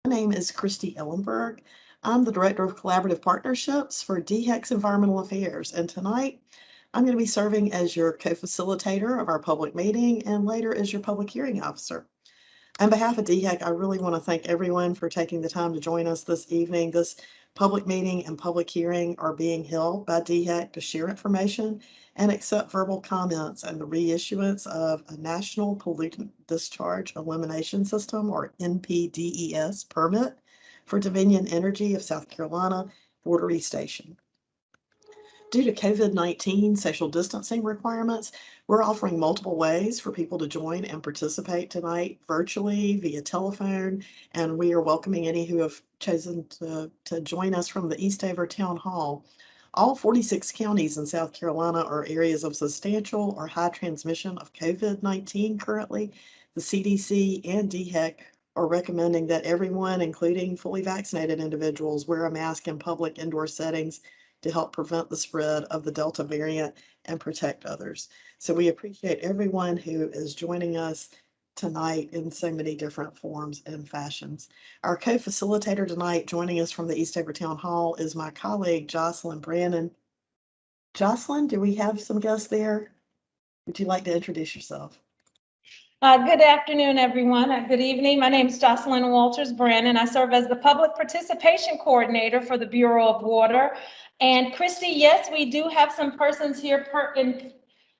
My name is Christy Ellenberg. I'm the Director of Collaborative Partnerships for DHEC's Environmental Affairs, and tonight I'm going to be serving as your co-facilitator of our public meeting and later as your public hearing officer. On behalf of DHEC, I really want to thank everyone for taking the time to join us this evening. This public meeting and public hearing are being held by DHEC to share information and accept verbal comments on the reissuance of a National Pollutant Discharge Elimination System, or NPDES, permit for Dominion Energy of South Carolina, Wateree Station. Due to COVID-19 social distancing requirements, we're offering multiple ways for people to join and participate tonight, virtually, via telephone, and we are welcoming any who have chosen to join us from the Eastover Town Hall. All 46 counties in South Carolina are areas of substantial or high transmission of COVID-19 currently. The CDC and DHEC are recommending that everyone, including fully vaccinated individuals, wear a mask in public indoor settings to help prevent the spread of the Delta variant and protect others. So we appreciate everyone who is joining us tonight in so many different forms and fashions. Our co-facilitator tonight, joining us from the Eastover Town Hall, is my colleague, Jocelyn Brannon. Jocelyn, do we have some guests there? Would you like to introduce yourself? Good afternoon, everyone. Good evening. My name is Jocelyn Walters Brannon. I serve as the Public Participation Coordinator for the Bureau of Water. And Christy, yes, we do have some persons here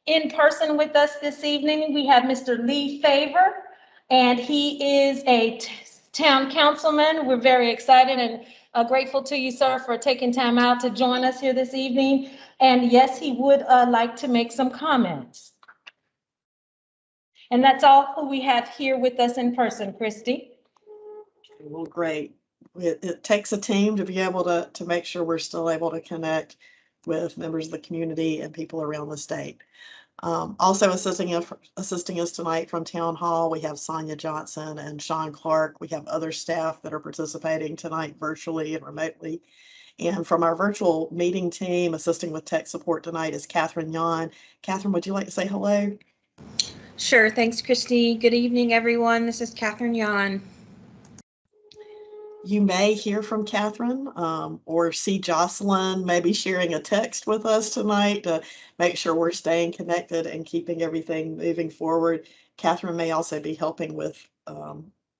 in person with us this evening. We have Mr. Lee Favor, and he is a town councilman. We're very excited and grateful to you, sir, for taking time out to join us here this evening. And yes, he would like to make some comments. And that's all who we have here with us in person, Christy. Well, great. It takes a team to be able to make sure we're still able to connect with members of the community and people around the state. Also assisting us tonight from Town Hall, we have Sonia Johnson and Sean Clark. We have other staff that are participating tonight virtually and remotely. And from our virtual meeting team, assisting with tech support tonight is Catherine Yan. Catherine, would you like to say hello? Sure. Thanks, Christy. Good evening, everyone. This is Catherine Yan. You may hear from Catherine or see Jocelyn maybe sharing a text with us tonight to make sure we're staying connected and keeping everything moving forward. Catherine may also be helping with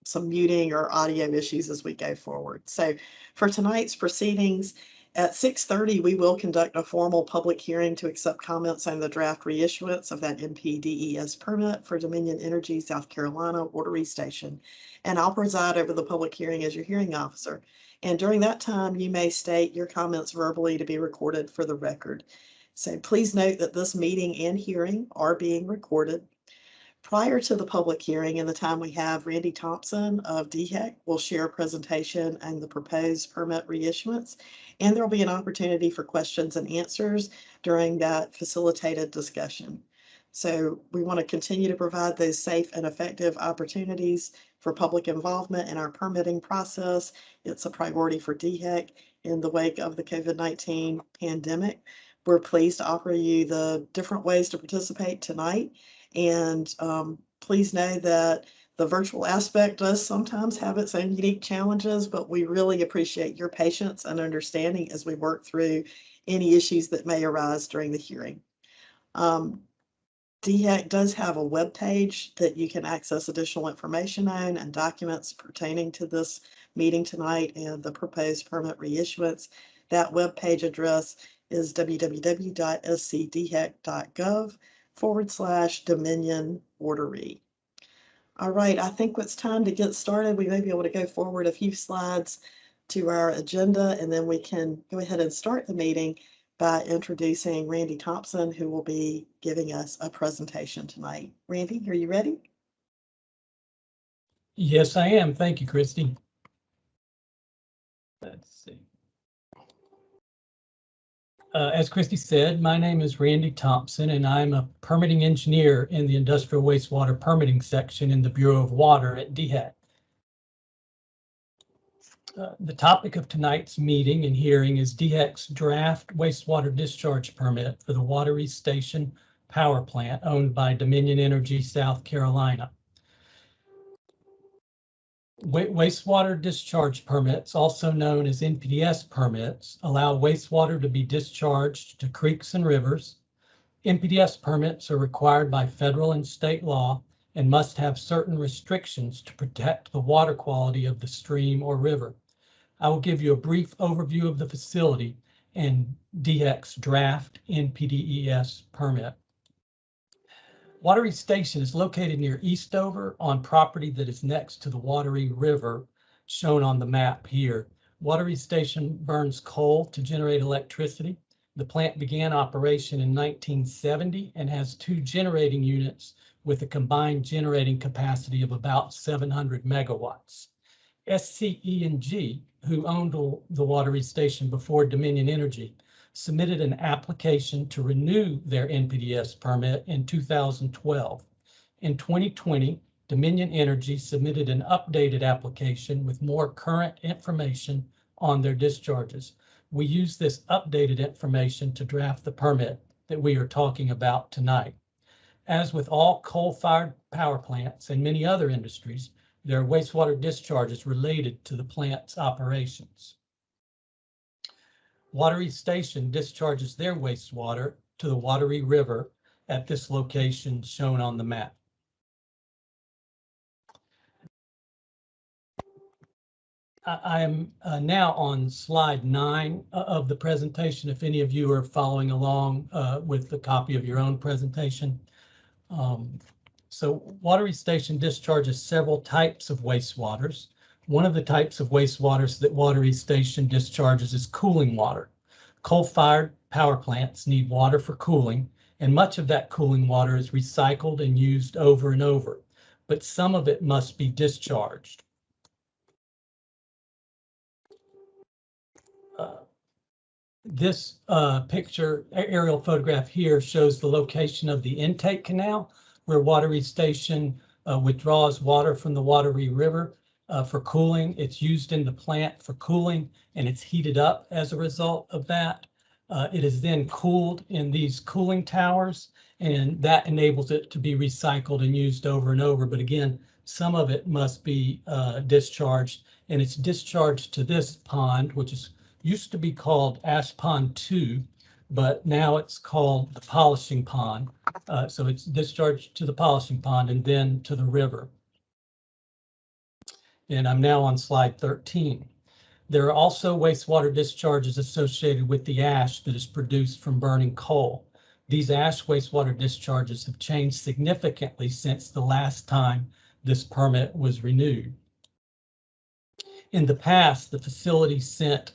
some muting or audio issues as we go forward. So for tonight's proceedings, at 6:30, we will conduct a formal public hearing to accept comments on the draft reissuance of that NPDES permit for Dominion Energy South Carolina Wateree Station. And I'll preside over the public hearing as your hearing officer. And during that time, you may state your comments verbally to be recorded for the record. So please note that this meeting and hearing are being recorded. Prior to the public hearing and the time we have, Randy Thompson of DHEC will share a presentation on the proposed permit reissuance, and there will be an opportunity for questions and answers during that facilitated discussion. So we want to continue to provide those safe and effective opportunities for public involvement in our permitting process. It's a priority for DHEC in the wake of the COVID-19 pandemic. We're pleased to offer you the different ways to participate tonight. And please know that the virtual aspect does sometimes have its own unique challenges, but we really appreciate your patience and understanding as we work through any issues that may arise during the hearing. DHEC does have a web page that you can access additional information on and documents pertaining to this meeting tonight and the proposed permit reissuance. That web page address is www.scdhec.gov/Dominion Wateree. All right, I think it's time to get started. We may be able to go forward a few slides to our agenda, and then we can go ahead and start the meeting by introducing Randy Thompson, who will be giving us a presentation tonight. Randy, are you ready? Yes, I am. Thank you, Christy. Let's see. As Christy said, my name is Randy Thompson, and I'm a permitting engineer in the Industrial Wastewater Permitting section in the Bureau of Water at DHEC. The topic of tonight's meeting and hearing is DHEC's draft wastewater discharge permit for the Wateree Station power plant owned by Dominion Energy South Carolina. Wastewater discharge permits, also known as NPDES permits, allow wastewater to be discharged to creeks and rivers. NPDES permits are required by federal and state law and must have certain restrictions to protect the water quality of the stream or river. I will give you a brief overview of the facility and DHEC's draft NPDES permit. Wateree Station is located near Eastover on property that is next to the Wateree River, shown on the map here. Wateree Station burns coal to generate electricity. The plant began operation in 1970 and has 2 generating units with a combined generating capacity of about 700 megawatts. SCE&G, who owned the Wateree Station before Dominion Energy, submitted an application to renew their NPDES permit in 2012. In 2020, Dominion Energy submitted an updated application with more current information on their discharges. We use this updated information to draft the permit that we are talking about tonight. As with all coal-fired power plants and many other industries, there are wastewater discharges related to the plant's operations. Wateree Station discharges their wastewater to the Wateree River at this location shown on the map. I am now on slide 9 of the presentation, if any of you are following along with the copy of your own presentation. So Wateree Station discharges several types of wastewaters. One of the types of wastewaters that Wateree Station discharges is cooling water. Coal-fired power plants need water for cooling, and much of that cooling water is recycled and used over and over, but some of it must be discharged. This picture, aerial photograph here, shows the location of the intake canal where Wateree Station withdraws water from the Wateree River for cooling. It's used in the plant for cooling, and it's heated up as a result of that. It is then cooled in these cooling towers, and that enables it to be recycled and used over and over. But again, some of it must be discharged, and it's discharged to this pond, which used to be called Ash Pond 2, but now it's called the polishing pond. So it's discharged to the polishing pond and then to the river. And I'm now on slide 13. There are also wastewater discharges associated with the ash that is produced from burning coal. These ash wastewater discharges have changed significantly since the last time this permit was renewed. In the past, the facility sent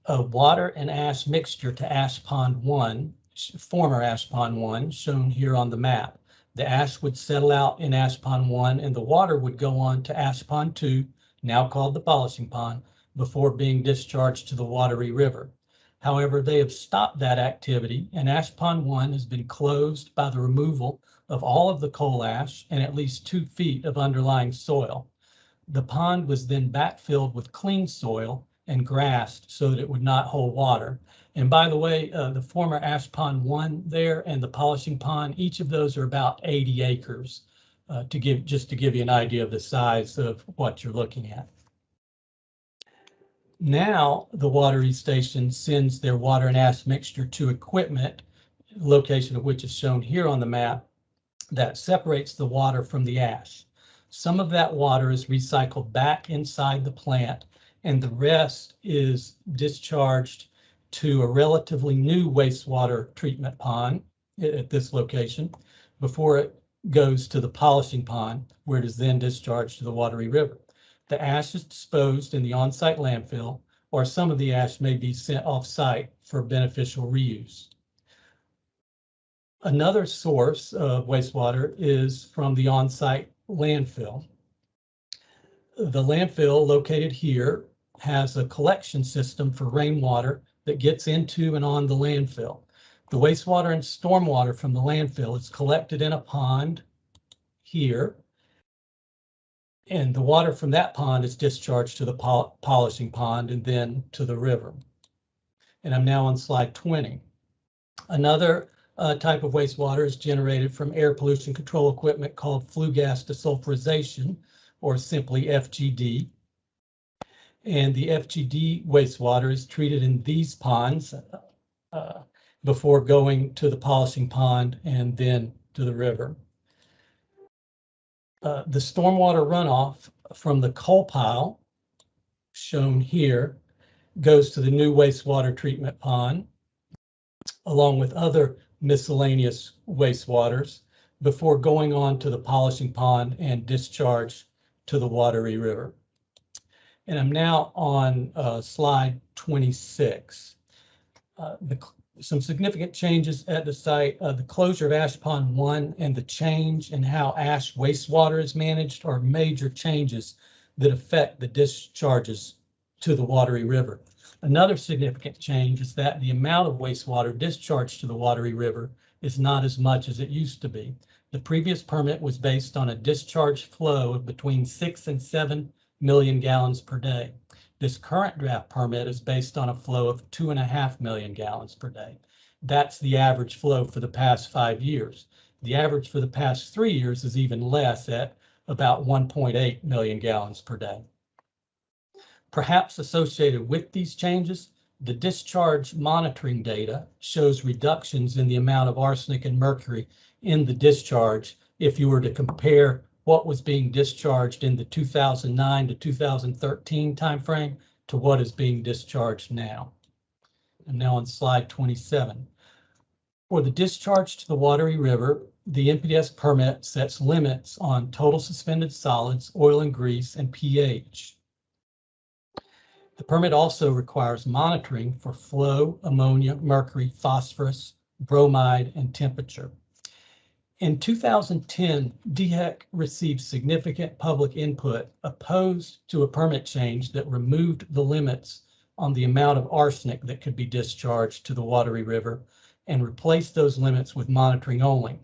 a water and ash mixture to Ash Pond 1, former Ash Pond 1, shown here on the map. The ash would settle out in Ash Pond 1 and the water would go on to Ash Pond 2, now called the polishing pond, before being discharged to the Wateree River. However, they have stopped that activity, and Ash Pond 1 has been closed by the removal of all of the coal ash and at least 2 feet of underlying soil. The pond was then backfilled with clean soil and grassed so that it would not hold water. And by the way, the former Ash Pond 1 there and the polishing pond, each of those are about 80 acres, just to give you an idea of the size of what you're looking at. Now the Wateree Station sends their water and ash mixture to equipment, location of which is shown here on the map, that separates the water from the ash. Some of that water is recycled back inside the plant, and the rest is discharged to a relatively new wastewater treatment pond at this location before it goes to the polishing pond, where it is then discharged to the Wateree River. The ash is disposed in the on-site landfill, or some of the ash may be sent off-site for beneficial reuse. Another source of wastewater is from the on-site landfill. The landfill located here has a collection system for rainwater that gets into and on the landfill. The wastewater and stormwater from the landfill is collected in a pond here, and the water from that pond is discharged to the polishing pond and then to the river. And I'm now on slide 20. Another type of wastewater is generated from air pollution control equipment called flue gas desulfurization, or simply FGD. And the FGD wastewater is treated in these ponds before going to the polishing pond and then to the river. The stormwater runoff from the coal pile, shown here, goes to the new wastewater treatment pond, along with other miscellaneous wastewaters, before going on to the polishing pond and discharge to the Wateree River. And I'm now on slide 26. Some significant changes at the site. The closure of Ash Pond 1 and the change in how ash wastewater is managed are major changes that affect the discharges to the Wateree River. Another significant change is that the amount of wastewater discharged to the Wateree River is not as much as it used to be. The previous permit was based on a discharge flow of between 6 and 7 million gallons per day. This current draft permit is based on a flow of 2.5 million gallons per day. That's the average flow for the past 5 years. The average for the past 3 years is even less at about 1.8 million gallons per day. Perhaps associated with these changes, the discharge monitoring data shows reductions in the amount of arsenic and mercury in the discharge if you were to compare what was being discharged in the 2009 to 2013 timeframe to what is being discharged now. I'm now on slide 27. For the discharge to the Wateree River, the NPDES permit sets limits on total suspended solids, oil and grease, and pH. The permit also requires monitoring for flow, ammonia, mercury, phosphorus, bromide, and temperature. In 2010, DHEC received significant public input opposed to a permit change that removed the limits on the amount of arsenic that could be discharged to the Wateree River and replaced those limits with monitoring only.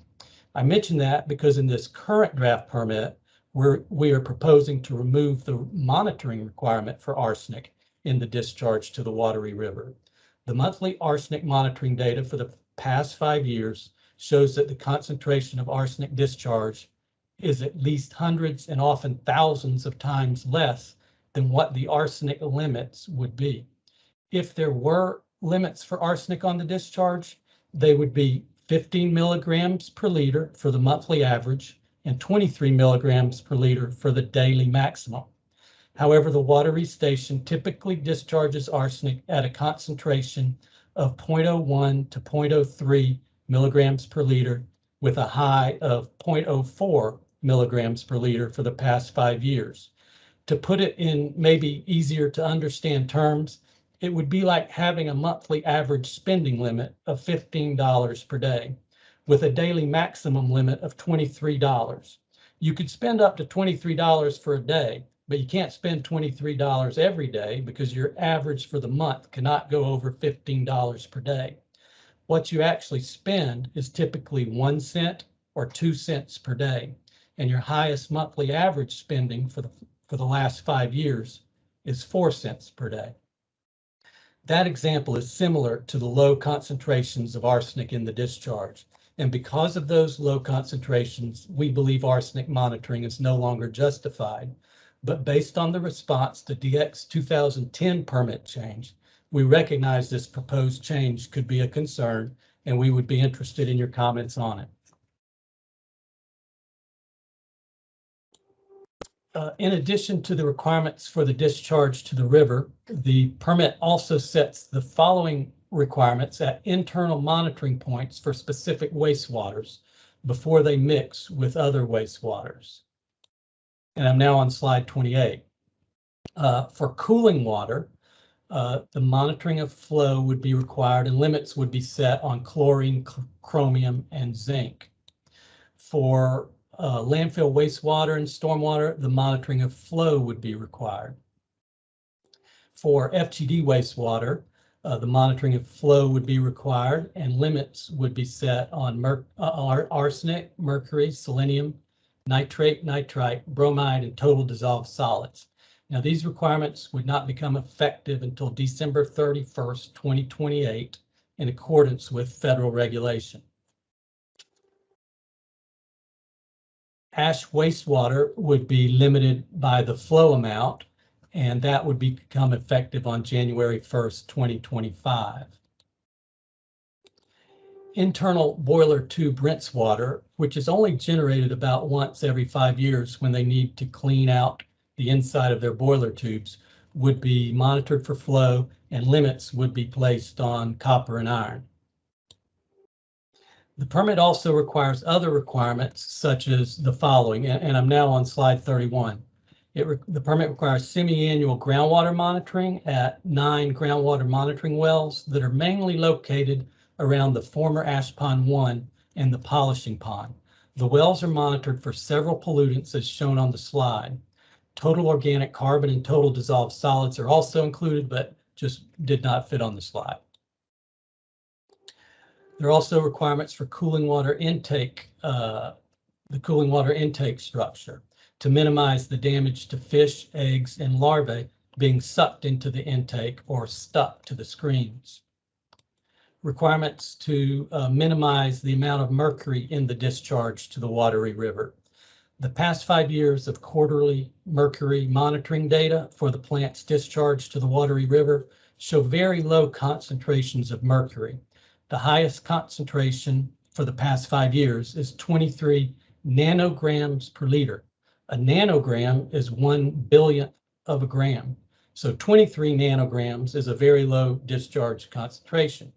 I mention that because in this current draft permit, we are proposing to remove the monitoring requirement for arsenic in the discharge to the Wateree River. The monthly arsenic monitoring data for the past 5 years shows that the concentration of arsenic discharge is at least hundreds and often thousands of times less than what the arsenic limits would be. If there were limits for arsenic on the discharge, they would be 15 milligrams per liter for the monthly average and 23 milligrams per liter for the daily maximum. However, the Wateree station typically discharges arsenic at a concentration of 0.01 to 0.03 milligrams per liter with a high of 0.04 milligrams per liter for the past 5 years. To put it in maybe easier to understand terms, it would be like having a monthly average spending limit of $15 per day with a daily maximum limit of $23. You could spend up to $23 for a day, but you can't spend $23 every day because your average for the month cannot go over $15 per day. What you actually spend is typically 1 cent or 2 cents per day, and your highest monthly average spending for the last 5 years is 4 cents per day. That example is similar to the low concentrations of arsenic in the discharge, and because of those low concentrations, we believe arsenic monitoring is no longer justified. But based on the response to DHEC's 2010 permit change, we recognize this proposed change could be a concern, and we would be interested in your comments on it. In addition to the requirements for the discharge to the river, the permit also sets the following requirements at internal monitoring points for specific wastewaters before they mix with other wastewaters. And I'm now on slide 28. For cooling water, the monitoring of flow would be required and limits would be set on chlorine, chromium, and zinc. For landfill wastewater and stormwater, the monitoring of flow would be required. For FGD wastewater, the monitoring of flow would be required and limits would be set on arsenic, mercury, selenium, nitrate, nitrite, bromide, and total dissolved solids. Now, these requirements would not become effective until December 31st, 2028, in accordance with federal regulation. ash wastewater would be limited by the flow amount, and that would become effective on January 1st, 2025. Internal boiler tube rinse water, which is only generated about once every 5 years when they need to clean out the inside of their boiler tubes, would be monitored for flow, and limits would be placed on copper and iron. The permit also requires other requirements such as the following, and I'm now on slide 31. The permit requires semi-annual groundwater monitoring at 9 groundwater monitoring wells that are mainly located around the former Ash Pond 1 and the polishing pond. The wells are monitored for several pollutants as shown on the slide. Total organic carbon and total dissolved solids are also included, but just did not fit on the slide. There are also requirements for cooling water intake, the cooling water intake structure to minimize the damage to fish, eggs, and larvae being sucked into the intake or stuck to the screens. Requirements to minimize the amount of mercury in the discharge to the Wateree River. The past 5 years of quarterly mercury monitoring data for the plant's discharge to the Wateree River show very low concentrations of mercury. The highest concentration for the past 5 years is 23 nanograms per liter. A nanogram is 1 billionth of a gram. So 23 nanograms is a very low discharge concentration.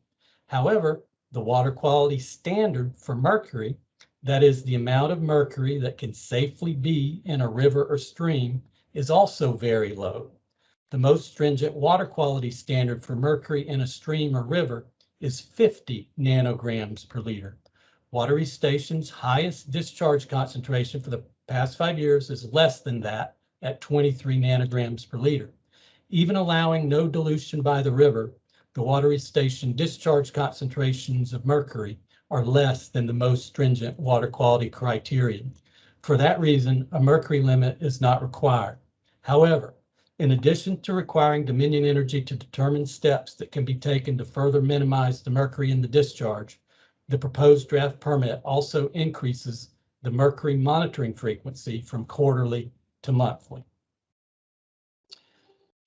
However, the water quality standard for mercury, that is the amount of mercury that can safely be in a river or stream, is also very low. The most stringent water quality standard for mercury in a stream or river is 50 nanograms per liter. Wateree Station's highest discharge concentration for the past 5 years is less than that at 23 nanograms per liter. Even allowing no dilution by the river, the Wateree Station discharge concentrations of mercury are less than the most stringent water quality criterion. For that reason, a mercury limit is not required. However, in addition to requiring Dominion Energy to determine steps that can be taken to further minimize the mercury in the discharge, the proposed draft permit also increases the mercury monitoring frequency from quarterly to monthly.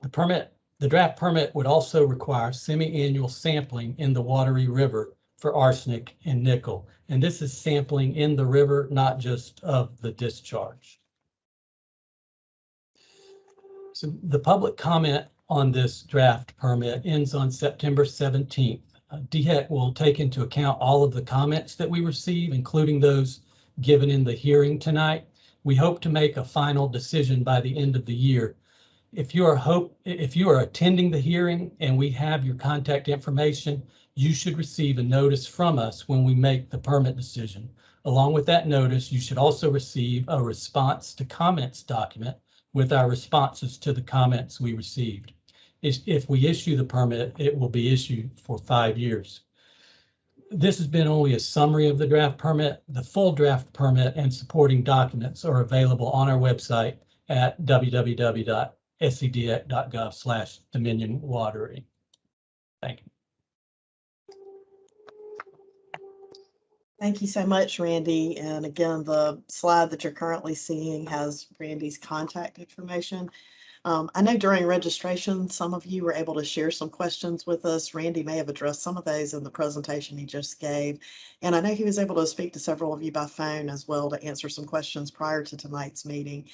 The draft permit would also require semi-annual sampling in the Wateree River for arsenic and nickel. And this is sampling in the river, not just of the discharge. So the public comment on this draft permit ends on September 17th. DHEC will take into account all of the comments that we receive, including those given in the hearing tonight. We hope to make a final decision by the end of the year. If you are attending the hearing and we have your contact information, you should receive a notice from us when we make the permit decision. Along with that notice, you should also receive a response to comments document with our responses to the comments we received. If we issue the permit, it will be issued for 5 years. This has been only a summary of the draft permit. The full draft permit and supporting documents are available on our website at www.sedec.gov/Dominion Wateree. Thank you. Thank you so much, Randy. And again, the slide that you're currently seeing has Randy's contact information. I know during registration, some of you were able to share some questions with us. Randy may have addressed some of those in the presentation he just gave. And I know he was able to speak to several of you by phone as well to answer some questions prior to tonight's meeting.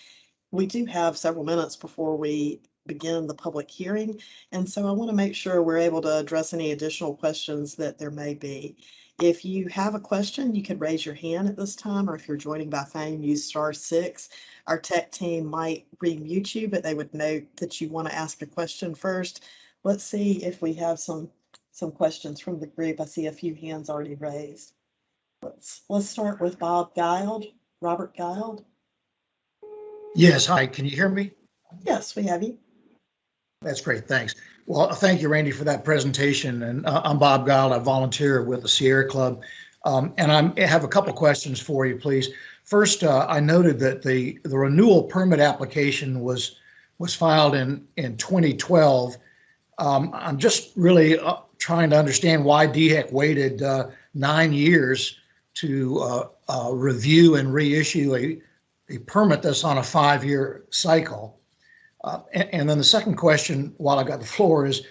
We do have several minutes before we begin the public hearing, and so I want to make sure we're able to address any additional questions that there may be. If you have a question, you can raise your hand at this time, or if you're joining by phone, use *6. Our tech team might remute you, but they would note that you want to ask a question first. Let's see if we have some questions from the group. I see a few hands already raised. Let's start with Robert Guild. Yes, hi, can you hear me? Yes, we have you. That's great, thanks. Well, thank you, Randy, for that presentation. And I'm Bob Guild. I volunteer with the Sierra Club. And I have a couple questions for you, please. First, I noted that the renewal permit application was filed in 2012. I'm just really trying to understand why DHEC waited 9 years to review and reissue permit that's on a 5-year cycle. And then the second question, while I've got the floor, is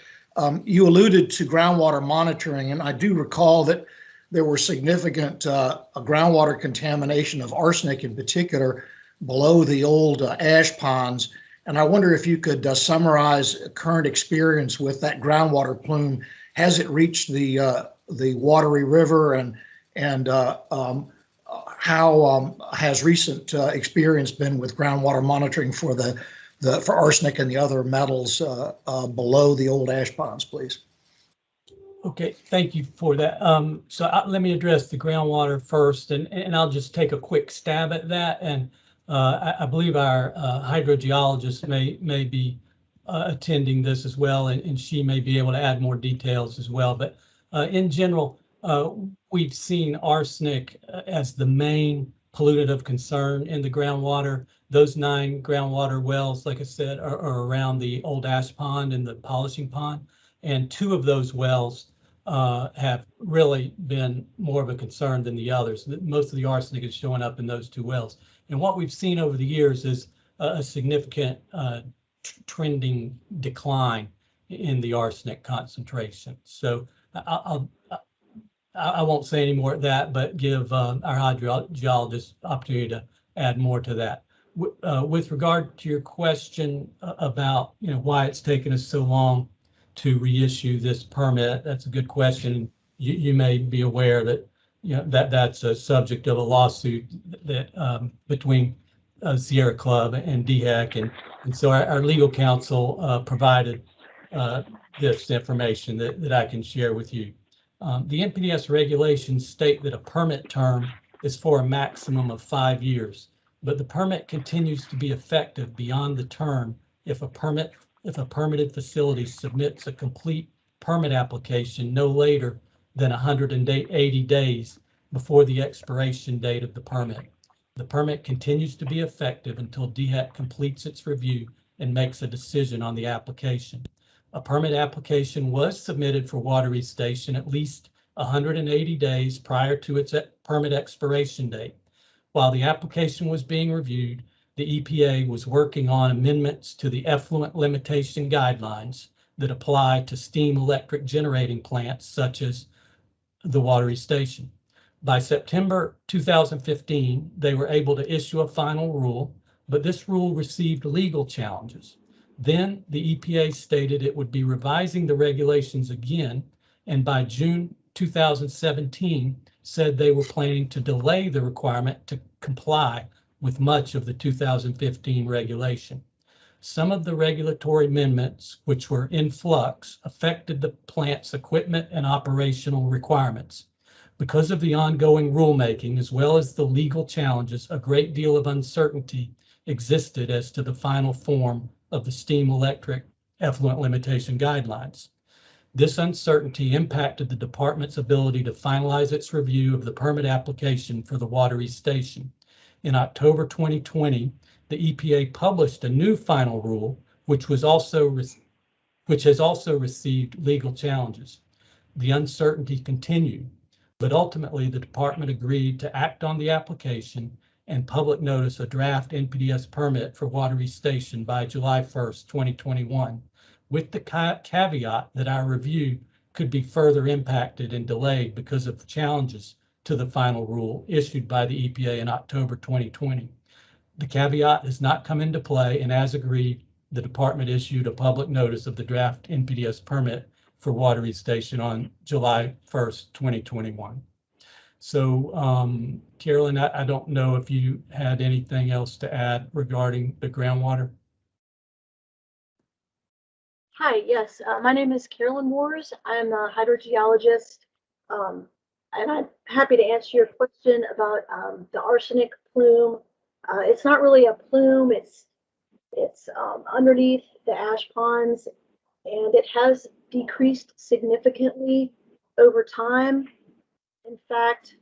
you alluded to groundwater monitoring, and I do recall that there were significant groundwater contamination of arsenic in particular below the old ash ponds. And I wonder if you could summarize current experience with that groundwater plume. Has it reached the Wateree River, and how has recent experience been with groundwater monitoring for for arsenic and the other metals below the old ash ponds, please? Okay, thank you for that. Let me address the groundwater first, and I'll just take a quick stab at that. And I believe our hydrogeologist may be attending this as well, and she may be able to add more details as well. But in general, we've seen arsenic as the main pollutant of concern in the groundwater. Those 9 groundwater wells, like I said, are around the old ash pond and the polishing pond. And 2 of those wells have really been more of a concern than the others. Most of the arsenic is showing up in those 2 wells. And what we've seen over the years is a significant trending decline in the arsenic concentration. So I won't say any more at that, but give our hydrogeologist opportunity to add more to that. With regard to your question about why it's taken us so long to reissue this permit, that's a good question. You may be aware that that's a subject of a lawsuit that between Sierra Club and DHEC, and so our legal counsel provided this information that I can share with you. The NPDES regulations state that a permit term is for a maximum of 5 years, but the permit continues to be effective beyond the term if a permitted facility submits a complete permit application no later than 180 days before the expiration date of the permit. The permit continues to be effective until DHEC completes its review and makes a decision on the application. A permit application was submitted for Wateree Station at least 180 days prior to its permit expiration date. While the application was being reviewed, the EPA was working on amendments to the effluent limitation guidelines that apply to steam electric generating plants such as the Wateree Station. By September 2015, they were able to issue a final rule, but this rule received legal challenges. Then the EPA stated it would be revising the regulations again, and by June 2017 said they were planning to delay the requirement to comply with much of the 2015 regulation. Some of the regulatory amendments, which were in flux, affected the plant's equipment and operational requirements. Because of the ongoing rulemaking, as well as the legal challenges, a great deal of uncertainty existed as to the final form of the steam electric effluent limitation guidelines. This uncertainty impacted the department's ability to finalize its review of the permit application for the Wateree Station. In October 2020, the EPA published a new final rule, which has also received legal challenges. The uncertainty continued, but ultimately the department agreed to act on the application and public notice a draft NPDES permit for Wateree Station by July 1st, 2021, with the caveat that our review could be further impacted and delayed because of challenges to the final rule issued by the EPA in October 2020. The caveat has not come into play, and as agreed, the department issued a public notice of the draft NPDES permit for Wateree Station on July 1st, 2021. So, Carolyn, I don't know if you had anything else to add regarding the groundwater. Hi, yes, my name is Carolyn Moores. I'm a hydrogeologist, and I'm happy to answer your question about the arsenic plume. It's not really a plume, it's underneath the ash ponds, and it has decreased significantly over time. In fact,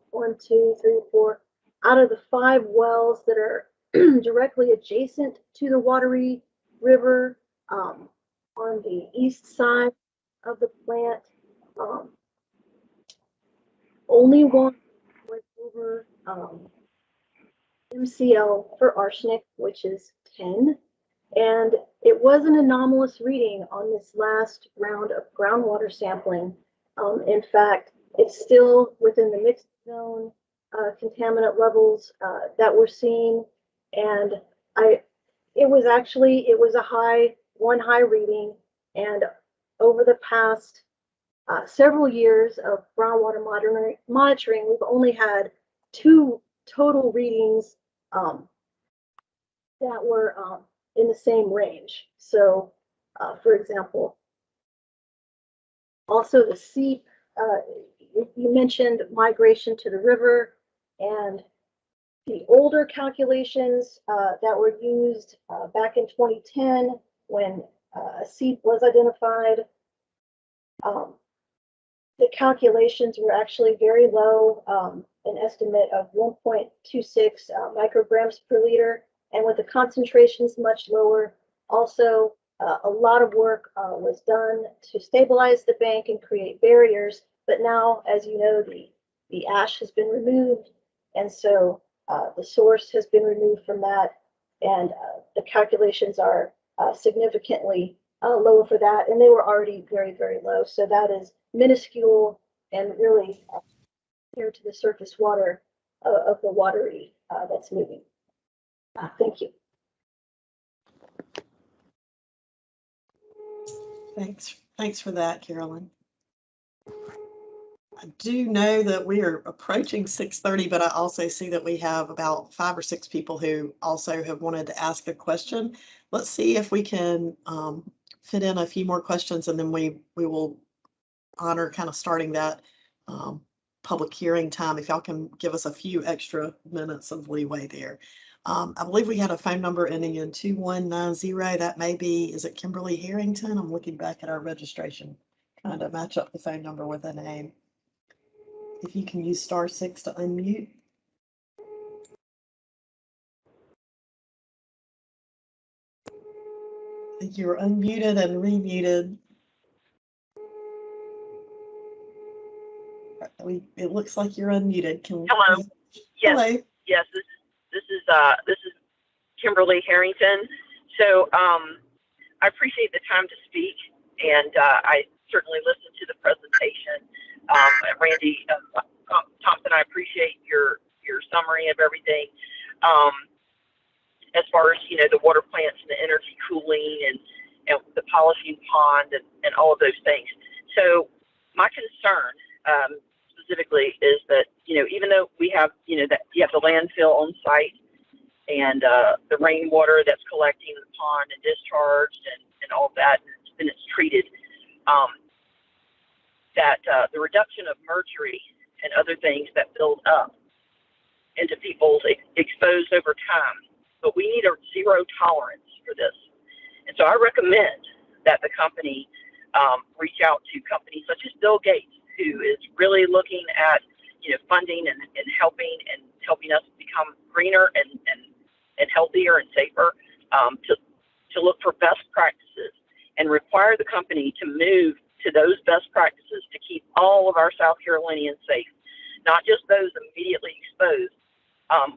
1, 2, 3, 4, out of the 5 wells that are directly adjacent to the Wateree River, on the east side of the plant, only one went over MCL for arsenic, which is 10. And it was an anomalous reading on this last round of groundwater sampling. In fact, it's still within the mixed zone contaminant levels that we're seeing. And it was one high reading. And over the past several years of groundwater monitoring, we've only had 2 total readings that were in the same range. So, for example, also the seep, you mentioned migration to the river, and the older calculations that were used back in 2010 when a seep was identified, the calculations were actually very low, an estimate of 1.26 micrograms per liter, and with the concentrations much lower. Also, a lot of work was done to stabilize the bank and create barriers, but now, as you know, the ash has been removed, and so the source has been removed from that, and the calculations are significantly lower for that, and they were already very, very low. So that is minuscule and really compared to the surface water of the Wateree that's moving. Thank you. Thanks for that, Carolyn. I do know that we are approaching 6:30, but I also see that we have about 5 or 6 people who also have wanted to ask a question. Let's see if we can fit in a few more questions, and then we will honor kind of starting that public hearing time. If y'all can give us a few extra minutes of leeway there. I believe we had a phone number ending in 2190. That may be, is it Kimberly Harrington? I'm looking back at our registration, trying to match up the phone number with a name. If you can use *6 to unmute. I think you're unmuted and remuted. It looks like you're unmuted. Hello. Yes. Hello. Yes. This is Kimberly Harrington. So I appreciate the time to speak, and I certainly listened to the presentation. Randy Thompson, I appreciate your summary of everything. As far as the water plants and the energy cooling and the polishing pond and all of those things. So my concern specifically is that even though we have that you have the landfill on site and the rainwater that's collecting in the pond and discharged and all of that, and it's treated, that the reduction of mercury and other things that build up into people's exposed over time, but we need a zero tolerance for this. And so I recommend that the company reach out to companies such as Bill Gates, who is really looking at funding and helping us become greener and healthier and safer, to look for best practices and require the company to move to those best practices to keep all of our South Carolinians safe, not just those immediately exposed,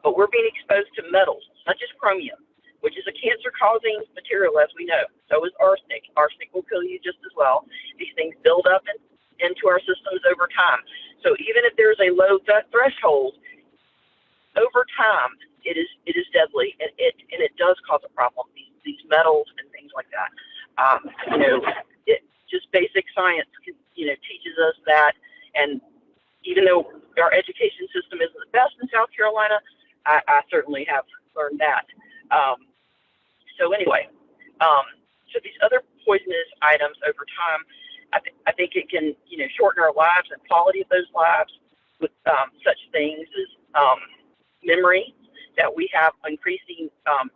but we're being exposed to metals such as chromium, which is a cancer-causing material, as we know. So is arsenic. Arsenic will kill you just as well. These things build up into our systems over time. So even if there's a low threshold, over time it is deadly, and it does cause a problem. These metals and things like that. It just basic science teaches us that, and even though our education system isn't the best in South Carolina, I certainly have learned that. So anyway, so these other poisonous items over time, I think it can shorten our lives and quality of those lives with such things as memory, that we have increasing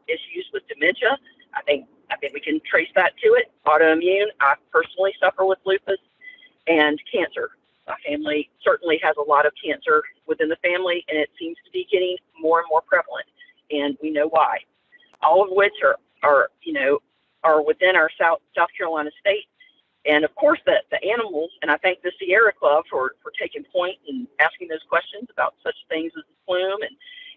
issues with dementia. I think we can trace that to it. Autoimmune. I personally suffer with lupus and cancer. My family certainly has a lot of cancer within the family, and it seems to be getting more and more prevalent, and we know why. All of which are within our South Carolina state. And of course, the animals, and I thank the Sierra Club for taking point and asking those questions about such things as the plume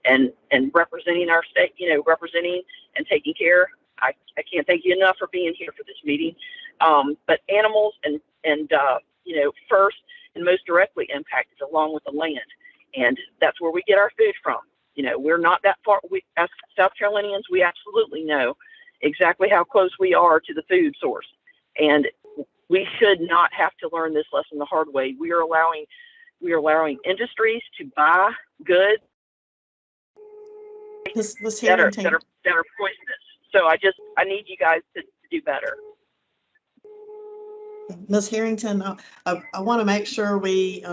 and representing our state, representing and taking care. I can't thank you enough for being here for this meeting. But animals and first and most directly impacted along with the land. And that's where we get our food from. We're not that far. We, as South Carolinians, we absolutely know exactly how close we are to the food source. And we should not have to learn this lesson the hard way. We are allowing industries to buy goods that are poisonous. So I need you guys to do better. Ms. Harrington, I want to make sure we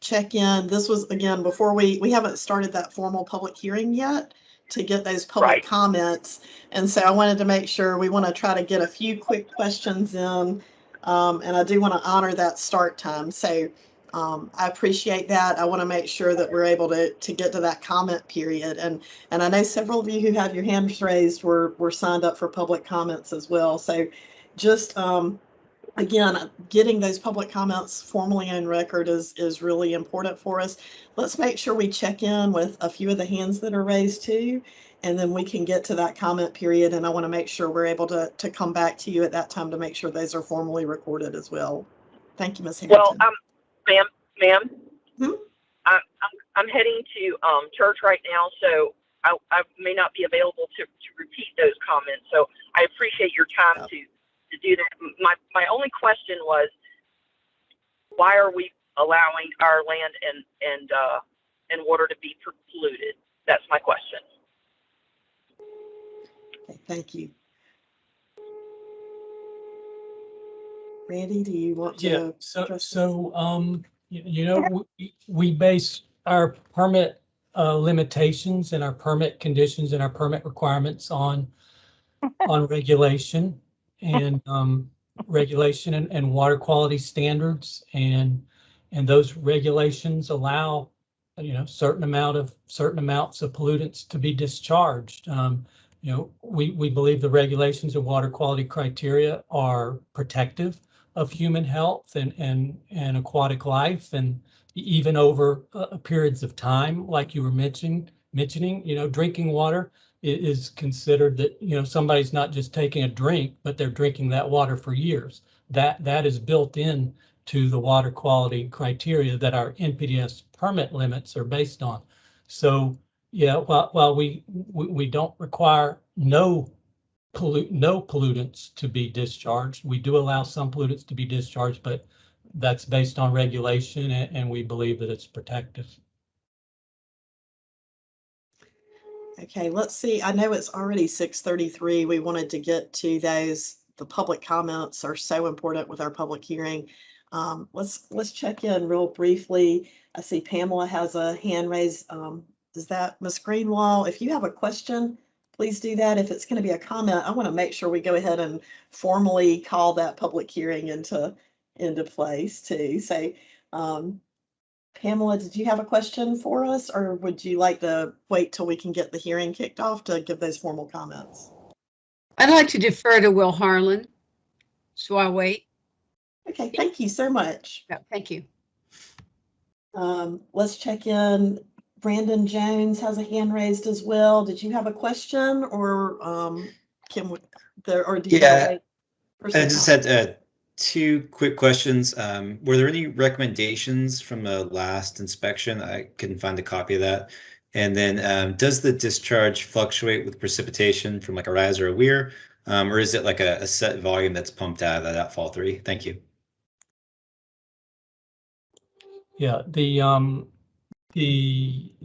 check in. This was, again, before we haven't started that formal public hearing yet to get those public comments. And so I wanted to make sure we want to try to get a few quick questions in. And I do want to honor that start time. So I appreciate that. I want to make sure that we're able to get to that comment period. And I know several of you who have your hands raised were signed up for public comments as well. So just again, getting those public comments formally on record is really important for us. Let's make sure we check in with a few of the hands that are raised too, and then we can get to that comment period. And I want to make sure we're able to come back to you at that time to make sure those are formally recorded as well. Thank you, Ms. Harrington. Well, ma'am, I'm heading to church right now, so I may not be available to repeat those comments. So I appreciate your time to do that. My only question was, why are we allowing our land and water to be polluted? That's my question. Okay, thank you. Randy, do you want to? We base our permit limitations and our permit conditions and our permit requirements on regulation and regulation and water quality standards, and those regulations allow certain amounts of pollutants to be discharged. We believe the regulations and water quality criteria are protective of human health and aquatic life, and even over periods of time, like you were mentioning, drinking water is considered that, somebody's not just taking a drink, but they're drinking that water for years. That is built in to the water quality criteria that our NPDES permit limits are based on. So yeah, while we don't require no pollutants to be discharged, we do allow some pollutants to be discharged, but that's based on regulation, and we believe that it's protective. Okay, let's see. I know it's already 6:33. We wanted to get to those. The public comments are so important with our public hearing. Let's check in real briefly. I see Pamela has a hand raised. Is that Ms. Greenwald? If you have a question, please do that. If it's going to be a comment, I want to make sure we go ahead and formally call that public hearing into place too. So, Pamela, did you have a question for us, or would you like to wait till we can get the hearing kicked off to give those formal comments? I'd like to defer to Will Harlan, so I'll wait. Okay, thank you so much. Yeah, thank you. Let's check in. Brandon Jones has a hand raised as well. Did you have a question, or can we there, or do you? Yeah, I just had two quick questions. Were there any recommendations from the last inspection? I couldn't find a copy of that. And then does the discharge fluctuate with precipitation from like a rise or a weir, or is it like a set volume that's pumped out of that outfall 3? Thank you. Yeah, the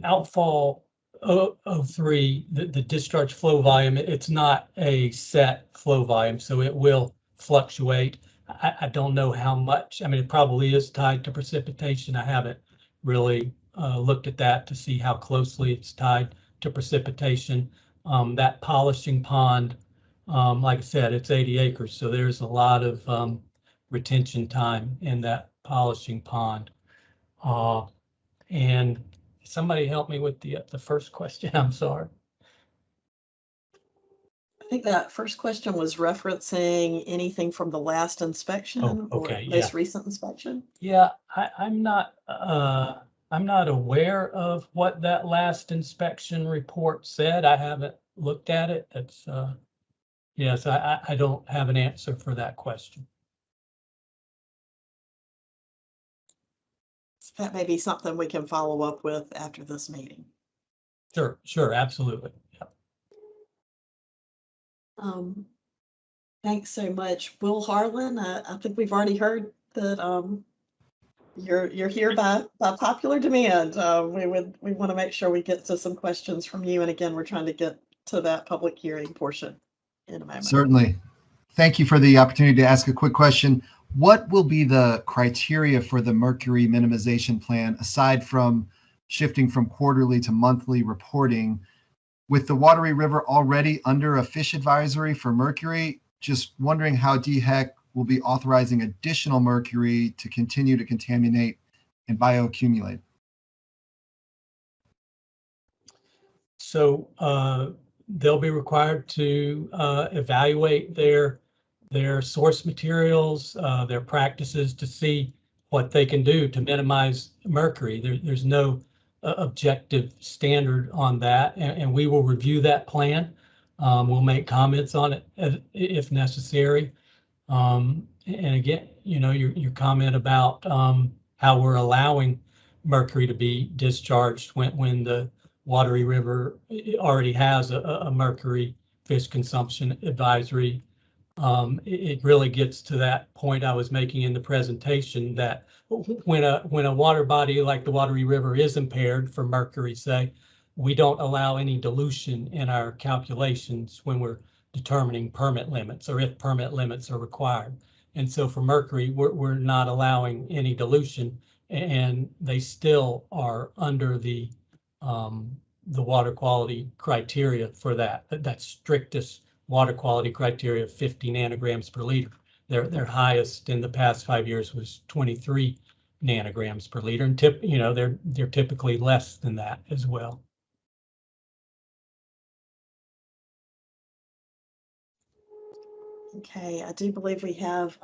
outfall 03, the discharge flow volume, it's not a set flow volume, so it will fluctuate. I don't know how much. I mean, it probably is tied to precipitation. I haven't really looked at that to see how closely it's tied to precipitation. That polishing pond, like I said, it's 80 acres, so there's a lot of retention time in that polishing pond. And somebody help me with the first question. I'm sorry. I think that first question was referencing anything from the last inspection or most recent inspection. Yeah, I'm I'm not aware of what that last inspection report said. I haven't looked at it. It's, yes, I don't have an answer for that question. That may be something we can follow up with after this meeting. Sure, absolutely. Yep. Thanks so much, Will Harlan. I think we've already heard that you're here by popular demand. We want to make sure we get to some questions from you, and again, we're trying to get to that public hearing portion in a moment. Certainly. Thank you for the opportunity to ask a quick question. What will be the criteria for the mercury minimization plan aside from shifting from quarterly to monthly reporting? With the Wateree River already under a fish advisory for mercury, just wondering how DHEC will be authorizing additional mercury to continue to contaminate and bioaccumulate. So they'll be required to evaluate their source materials, their practices to see what they can do to minimize mercury. There's no objective standard on that, and we will review that plan. We'll make comments on it if necessary. And again, you know, your comment about how we're allowing mercury to be discharged when the Wateree River already has a mercury fish consumption advisory. It really gets to that point I was making in the presentation that when a water body like the Wateree River is impaired for mercury, say, we don't allow any dilution in our calculations when we're determining permit limits or if permit limits are required. And so for mercury, we're not allowing any dilution, and they still are under the water quality criteria for that strictest water quality criteria of 50 nanograms per liter. Their highest in the past 5 years was 23 nanograms per liter, and they're typically less than that as well. Okay, I do believe we have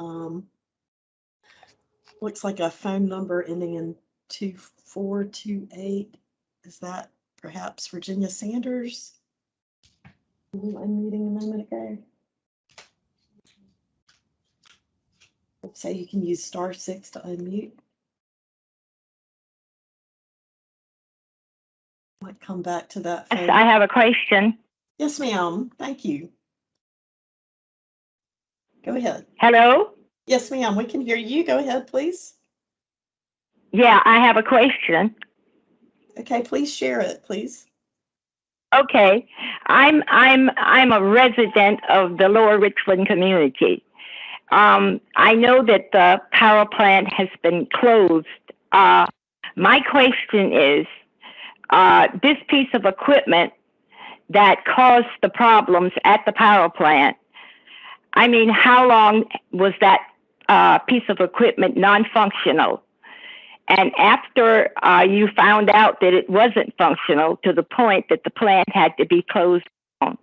looks like a phone number ending in 2428. Is that perhaps Virginia Sanders? I'm reading a moment ago. Let's say you can use *6 to unmute. Might come back to that phone. Yes, I have a question. Yes, ma'am. Thank you. Go ahead. Hello? Yes, ma'am. We can hear you. Go ahead, please. Yeah, I have a question. Okay, please share it, please. Okay. I'm a resident of the Lower Richland community. I know that the power plant has been closed. My question is, this piece of equipment that caused the problems at the power plant, I mean, how long was that piece of equipment non-functional? And after you found out that it wasn't functional to the point that the plant had to be closed down,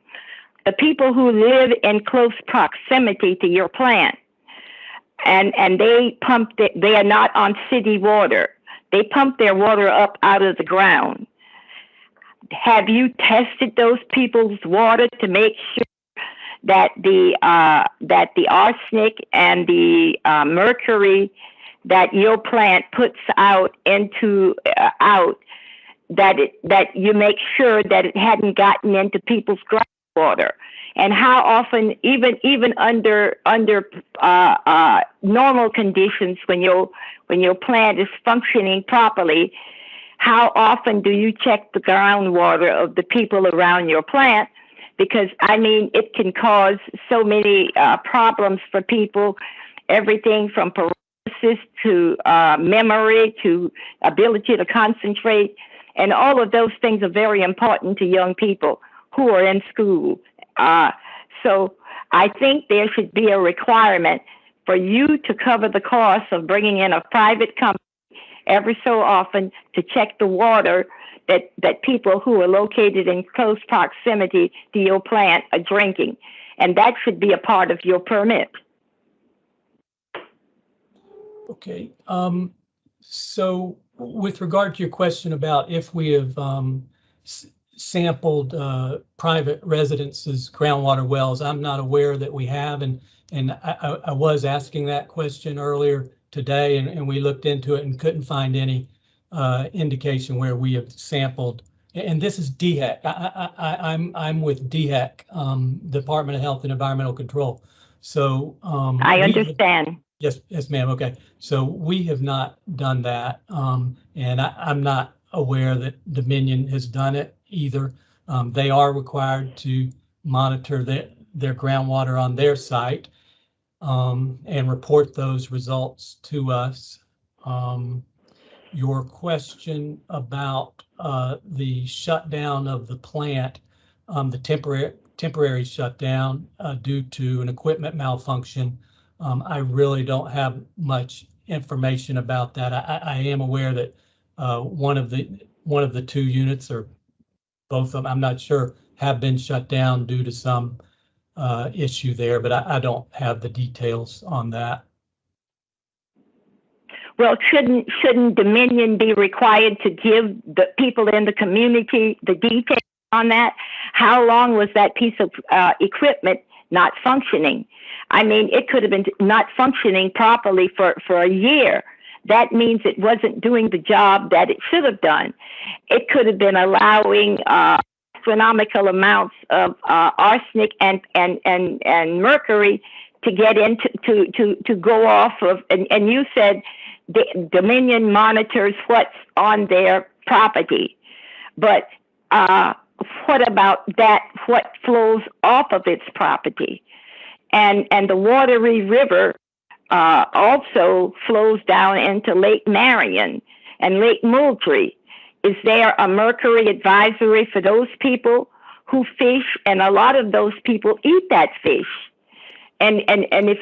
the people who live in close proximity to your plant, and they pumped it, they are not on city water. They pump their water up out of the ground. Have you tested those people's water to make sure that the arsenic and the mercury that your plant puts out into that you make sure that it hadn't gotten into people's groundwater? And how often, even under normal conditions, when your plant is functioning properly, how often do you check the groundwater of the people around your plant? Because, I mean, it can cause so many problems for people, everything from paralysis to memory to ability to concentrate. And all of those things are very important to young people who are in school. So I think there should be a requirement for you to cover the cost of bringing in a private company every so often to check the water that people who are located in close proximity to your plant are drinking. And that should be a part of your permit. Okay. So with regard to your question about if we have sampled private residences' groundwater wells, I'm not aware that we have, and I was asking that question earlier today, and we looked into it and couldn't find any indication where we have sampled. And this is DHEC. I'm with DHEC, Department of Health and Environmental Control. So I understand. Yes, ma'am. Okay. So we have not done that. And I'm not aware that Dominion has done it either. They are required to monitor their groundwater on their site and report those results to us. Your question about the shutdown of the plant, the temporary shutdown due to an equipment malfunction, I really don't have much information about that. I am aware that one of the two units, or both of them, I'm not sure, have been shut down due to some issue there, but I don't have the details on that. Well, shouldn't Dominion be required to give the people in the community the details on that? How long was that piece of equipment not functioning? I mean, it could have been not functioning properly for a year. That means it wasn't doing the job that it should have done. It could have been allowing astronomical amounts of arsenic and mercury to get into to go off of. And you said the Dominion monitors what's on their property, but what about that? What flows off of its property? And the Wateree River also flows down into Lake Marion and Lake Moultrie. Is there a mercury advisory for those people who fish? And a lot of those people eat that fish. And if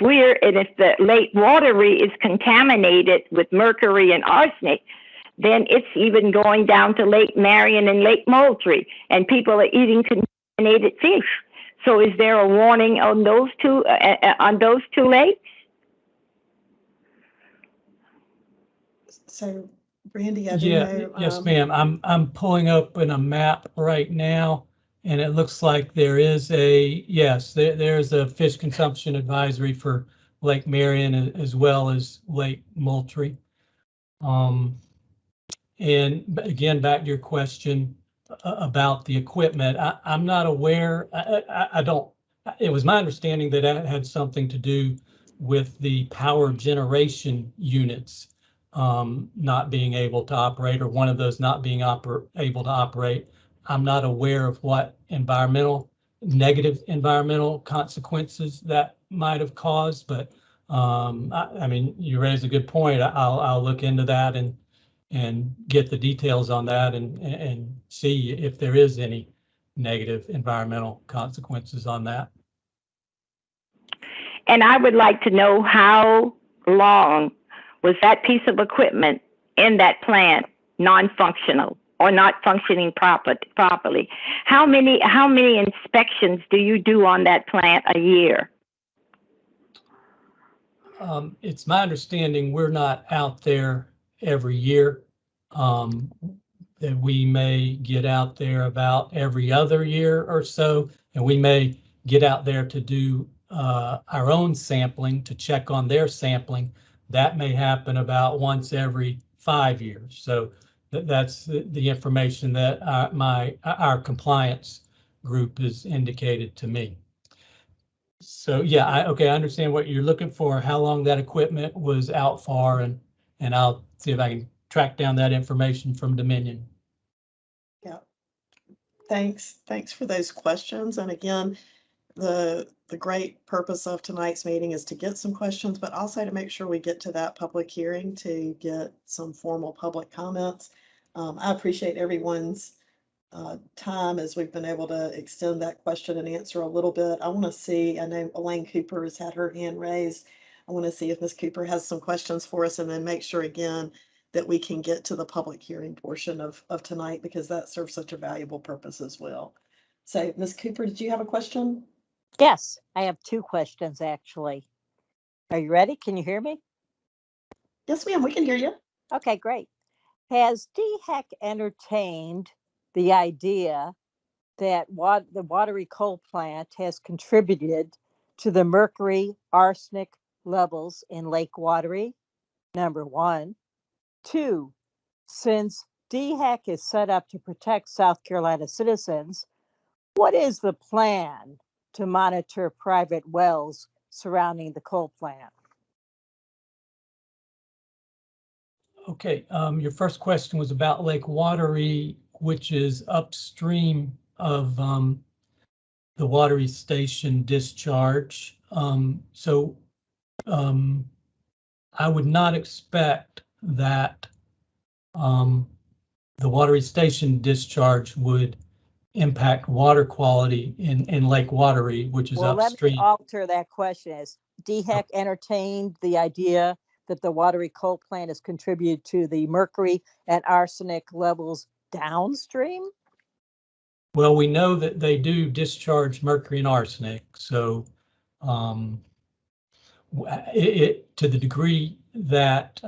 the Lake Wateree is contaminated with mercury and arsenic, then it's even going down to Lake Marion and Lake Moultrie, and people are eating contaminated fish. So is there a warning on those two lakes? So, Brandy, I do know. Yes, ma'am. I'm pulling open a map right now, and it looks like there is there's a fish consumption advisory for Lake Marion as well as Lake Moultrie. And again, back to your question about the equipment, I'm not aware. I don't. It was my understanding that it had something to do with the power generation units not being able to operate, or one of those not being able to operate. I'm not aware of what negative environmental consequences that might have caused, but I mean, you raise a good point. I'll look into that and get the details on that and see if there is any negative environmental consequences on that. And I would like to know how long was that piece of equipment in that plant non-functional or not functioning properly? How many inspections do you do on that plant a year? It's my understanding we're not out there every year. That we may get out there about every other year or so, and we may get out there to do our own sampling, to check on their sampling. That may happen about once every 5 years. So that's the information that our compliance group has indicated to me. So yeah, I understand what you're looking for, how long that equipment was out for, and I'll see if I can track down that information from Dominion. Yeah, thanks for those questions. And again, the great purpose of tonight's meeting is to get some questions, but also to make sure we get to that public hearing to get some formal public comments. I appreciate everyone's time as we've been able to extend that question and answer a little bit. I want to see, I know Elaine Cooper has had her hand raised. I want to see if Ms. Cooper has some questions for us, and then make sure again that we can get to the public hearing portion of tonight, because that serves such a valuable purpose as well. So Ms. Cooper, did you have a question? Yes, I have two questions actually. Are you ready? Can you hear me? Yes, ma'am, we can hear you. Okay, great. Has DHEC entertained the idea that the Wateree coal plant has contributed to the mercury arsenic levels in Lake Wateree? Number one. Two, since DHEC is set up to protect South Carolina citizens, what is the plan to monitor private wells surrounding the coal plant? Okay, your first question was about Lake Wateree, which is upstream of the Wateree Station discharge. I would not expect that the Wateree Station discharge would impact water quality in Lake Wateree, which is upstream. Let me alter that question. Is DHEC entertained the idea that the Wateree coal plant has contributed to the mercury and arsenic levels downstream? Well, we know that they do discharge mercury and arsenic, so to the degree that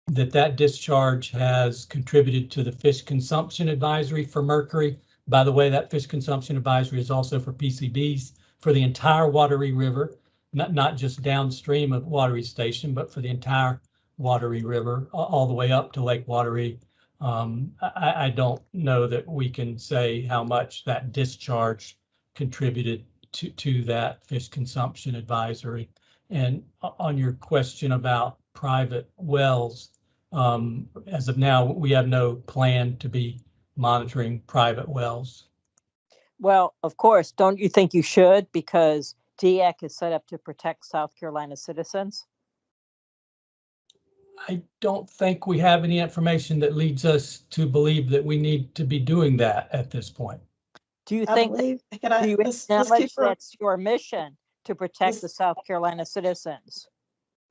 that discharge has contributed to the fish consumption advisory for mercury. By the way, that fish consumption advisory is also for PCBs for the entire Wateree River, not just downstream of Wateree Station, but for the entire Wateree River, all the way up to Lake Wateree. I don't know that we can say how much that discharge contributed to that fish consumption advisory. And on your question about private wells, as of now, we have no plan to be monitoring private wells. Well, of course, don't you think you should? Because DHEC is set up to protect South Carolina citizens. I don't think we have any information that leads us to believe that we need to be doing that at this point. Do you I think, believe, do you acknowledge that's your mission to protect the South Carolina citizens?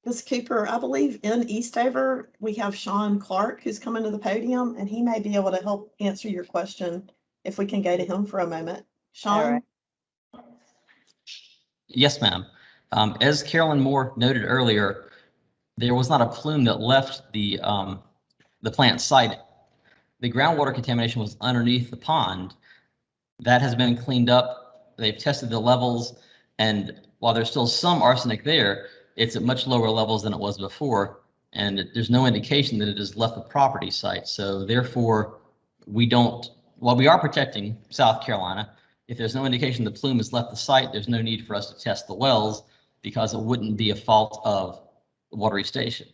Ms. Cooper, I believe in Eastover, we have Sean Clark who's coming to the podium, and he may be able to help answer your question if we can go to him for a moment. Sean? Right. Yes, ma'am. As Carolyn Moore noted earlier, there was not a plume that left the plant site. The groundwater contamination was underneath the pond. That has been cleaned up. They've tested the levels, and while there's still some arsenic there, it's at much lower levels than it was before, and there's no indication that it has left the property site. So therefore, while we are protecting South Carolina, if there's no indication the plume has left the site, there's no need for us to test the wells because it wouldn't be a fault of the Wateree Station.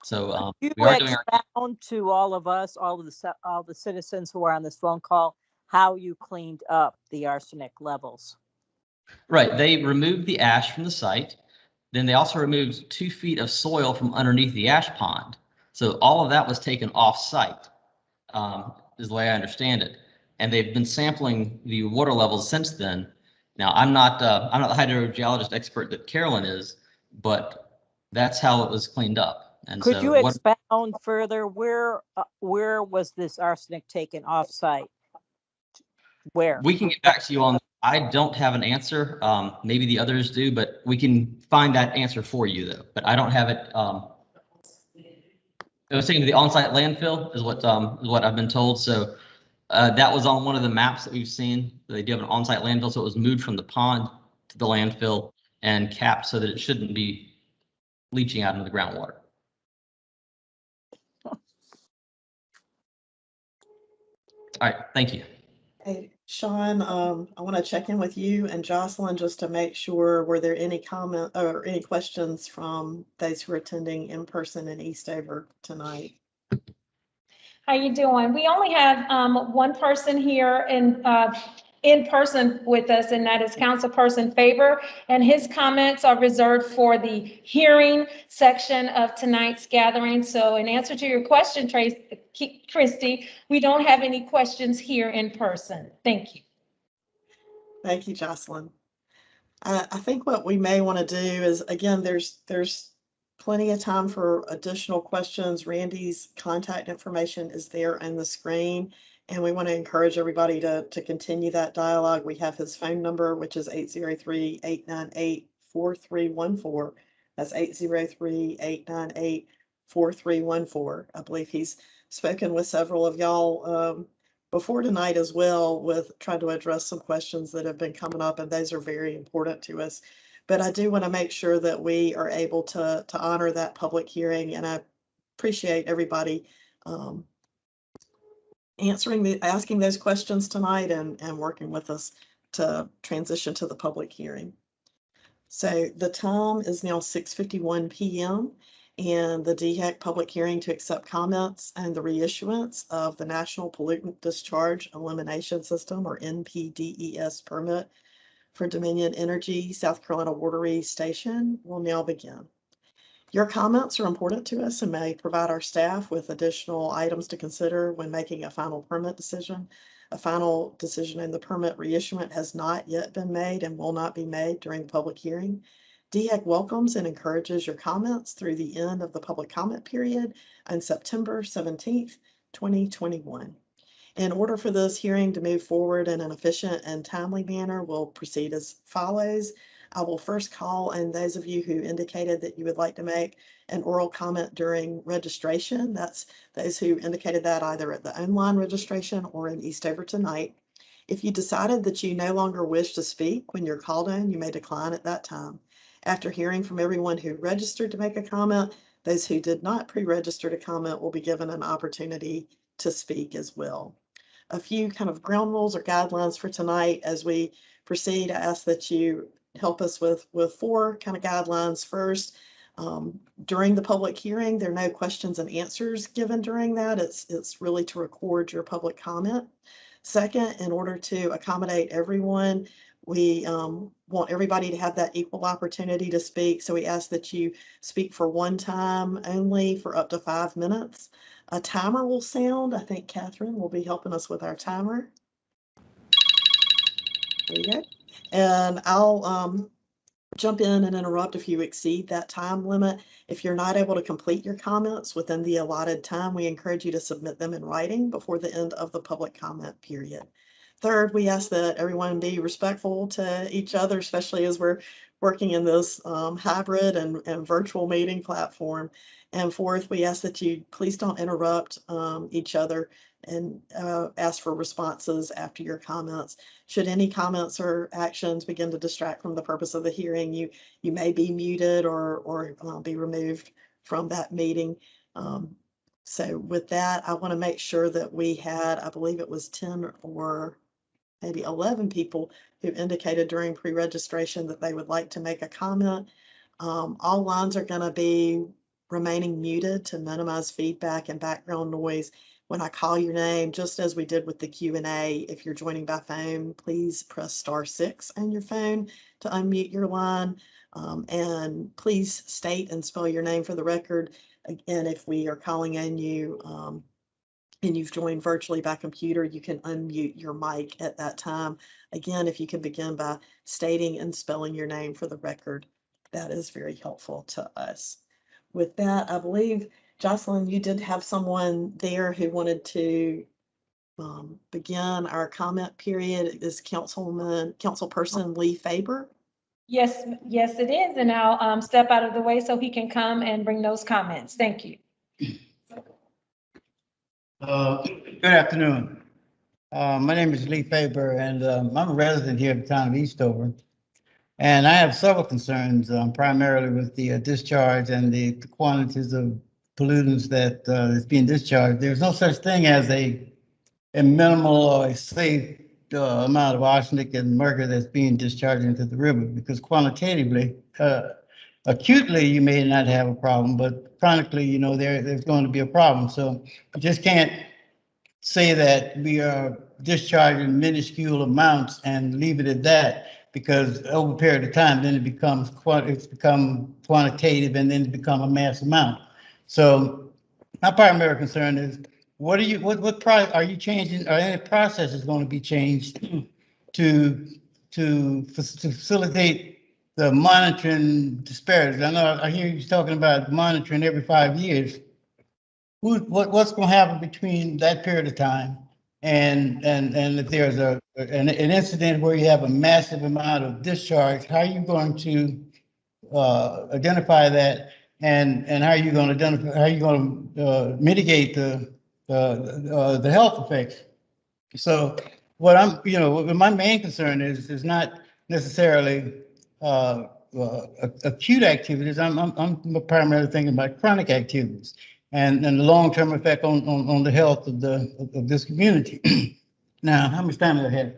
So you we are doing expound to all of us, all the citizens who are on this phone call, how you cleaned up the arsenic levels. Right. They removed the ash from the site. Then they also removed 2 feet of soil from underneath the ash pond. So all of that was taken off site, is the way I understand it. And they've been sampling the water levels since then. Now, I'm not the hydrogeologist expert that Carolyn is, but that's how it was cleaned up. And could you expound further? Where was this arsenic taken off site? Where? We can get back to you on. I don't have an answer. Maybe the others do, but we can find that answer for you, though. But I don't have it. I was thinking the on-site landfill is what I've been told. So that was on one of the maps that we've seen. They do have an on-site landfill, so it was moved from the pond to the landfill and capped so that it shouldn't be leaching out into the groundwater. All right, thank you. Hey, Sean, I want to check in with you and Jocelyn just to make sure, were there any comment or any questions from those who are attending in person in Eastover tonight? How you doing? We only have one person here in person with us, and that is Councilperson Faber, and his comments are reserved for the hearing section of tonight's gathering. So in answer to your question, Christy, we don't have any questions here in person. Thank you. Thank you, Jocelyn. I think what we may want to do is, again, there's plenty of time for additional questions. Randy's contact information is there on the screen, and we want to encourage everybody to continue that dialogue. We have his phone number, which is 803-898-4314. That's 803-898-4314. 4314. I believe he's spoken with several of y'all before tonight as well, with trying to address some questions that have been coming up, and those are very important to us. But I do want to make sure that we are able to honor that public hearing, and I appreciate everybody asking those questions tonight and working with us to transition to the public hearing. So the time is now 6:51 p.m. and the DHEC public hearing to accept comments and the reissuance of the National Pollutant Discharge Elimination System, or NPDES permit for Dominion Energy South Carolina Wateree Station will now begin. Your comments are important to us and may provide our staff with additional items to consider when making a final permit decision. A final decision in the permit reissuance has not yet been made and will not be made during the public hearing. DHEC welcomes and encourages your comments through the end of the public comment period on September 17th, 2021. In order for this hearing to move forward in an efficient and timely manner, we'll proceed as follows. I will first call on those of you who indicated that you would like to make an oral comment during registration. That's those who indicated that either at the online registration or in Eastover tonight. If you decided that you no longer wish to speak when you're called on, you may decline at that time. After hearing from everyone who registered to make a comment, those who did not pre-register to comment will be given an opportunity to speak as well. A few kind of ground rules or guidelines for tonight as we proceed. I ask that you help us with four kind of guidelines. First, during the public hearing, there are no questions and answers given during that. It's really to record your public comment. Second, in order to accommodate everyone, we want everybody to have that equal opportunity to speak. So we ask that you speak for one time only for up to 5 minutes. A timer will sound. I think Catherine will be helping us with our timer. There you go. And I'll jump in and interrupt if you exceed that time limit. If you're not able to complete your comments within the allotted time, we encourage you to submit them in writing before the end of the public comment period. Third, we ask that everyone be respectful to each other, especially as we're working in this hybrid and virtual meeting platform. And fourth, we ask that you please don't interrupt each other and ask for responses after your comments. Should any comments or actions begin to distract from the purpose of the hearing, you may be muted or be removed from that meeting. So with that, I want to make sure that we had, I believe it was 10 or maybe 11 people who indicated during pre-registration that they would like to make a comment. All lines are going to be remaining muted to minimize feedback and background noise. When I call your name, just as we did with the Q&A, if you're joining by phone, please press *6 on your phone to unmute your line. And please state and spell your name for the record. Again, if we are calling on you and you've joined virtually by computer, you can unmute your mic at that time. Again, if you can begin by stating and spelling your name for the record, that is very helpful to us. With that, I believe, Jocelyn, you did have someone there who wanted to begin our comment period. Is Councilperson Lee Faber? Yes, it is. And I'll step out of the way so he can come and bring those comments. Thank you. Good afternoon. My name is Lee Faber, and I'm a resident here of the town of Eastover. And I have several concerns, primarily with the discharge and the quantities of pollutants that is being discharged. There's no such thing as a minimal or a safe amount of arsenic and mercury that's being discharged into the river, because quantitatively, acutely, you may not have a problem, but chronically, you know, there's going to be a problem. So you just can't say that we are discharging minuscule amounts and leave it at that, because over a period of time, then it's become quantitative, and then it become a mass amount. So my primary concern is, what are you changing, or any process is going to be changed to facilitate the monitoring disparities? I know I hear you talking about monitoring every 5 years. What's going to happen between that period of time and if there's an incident where you have a massive amount of discharge? How are you going to identify that and how are you going to identify, how are you going to mitigate the health effects? So what what my main concern is not necessarily acute activities. I'm primarily thinking about chronic activities and the long-term effect on the health of this community. Now, how much time do I have?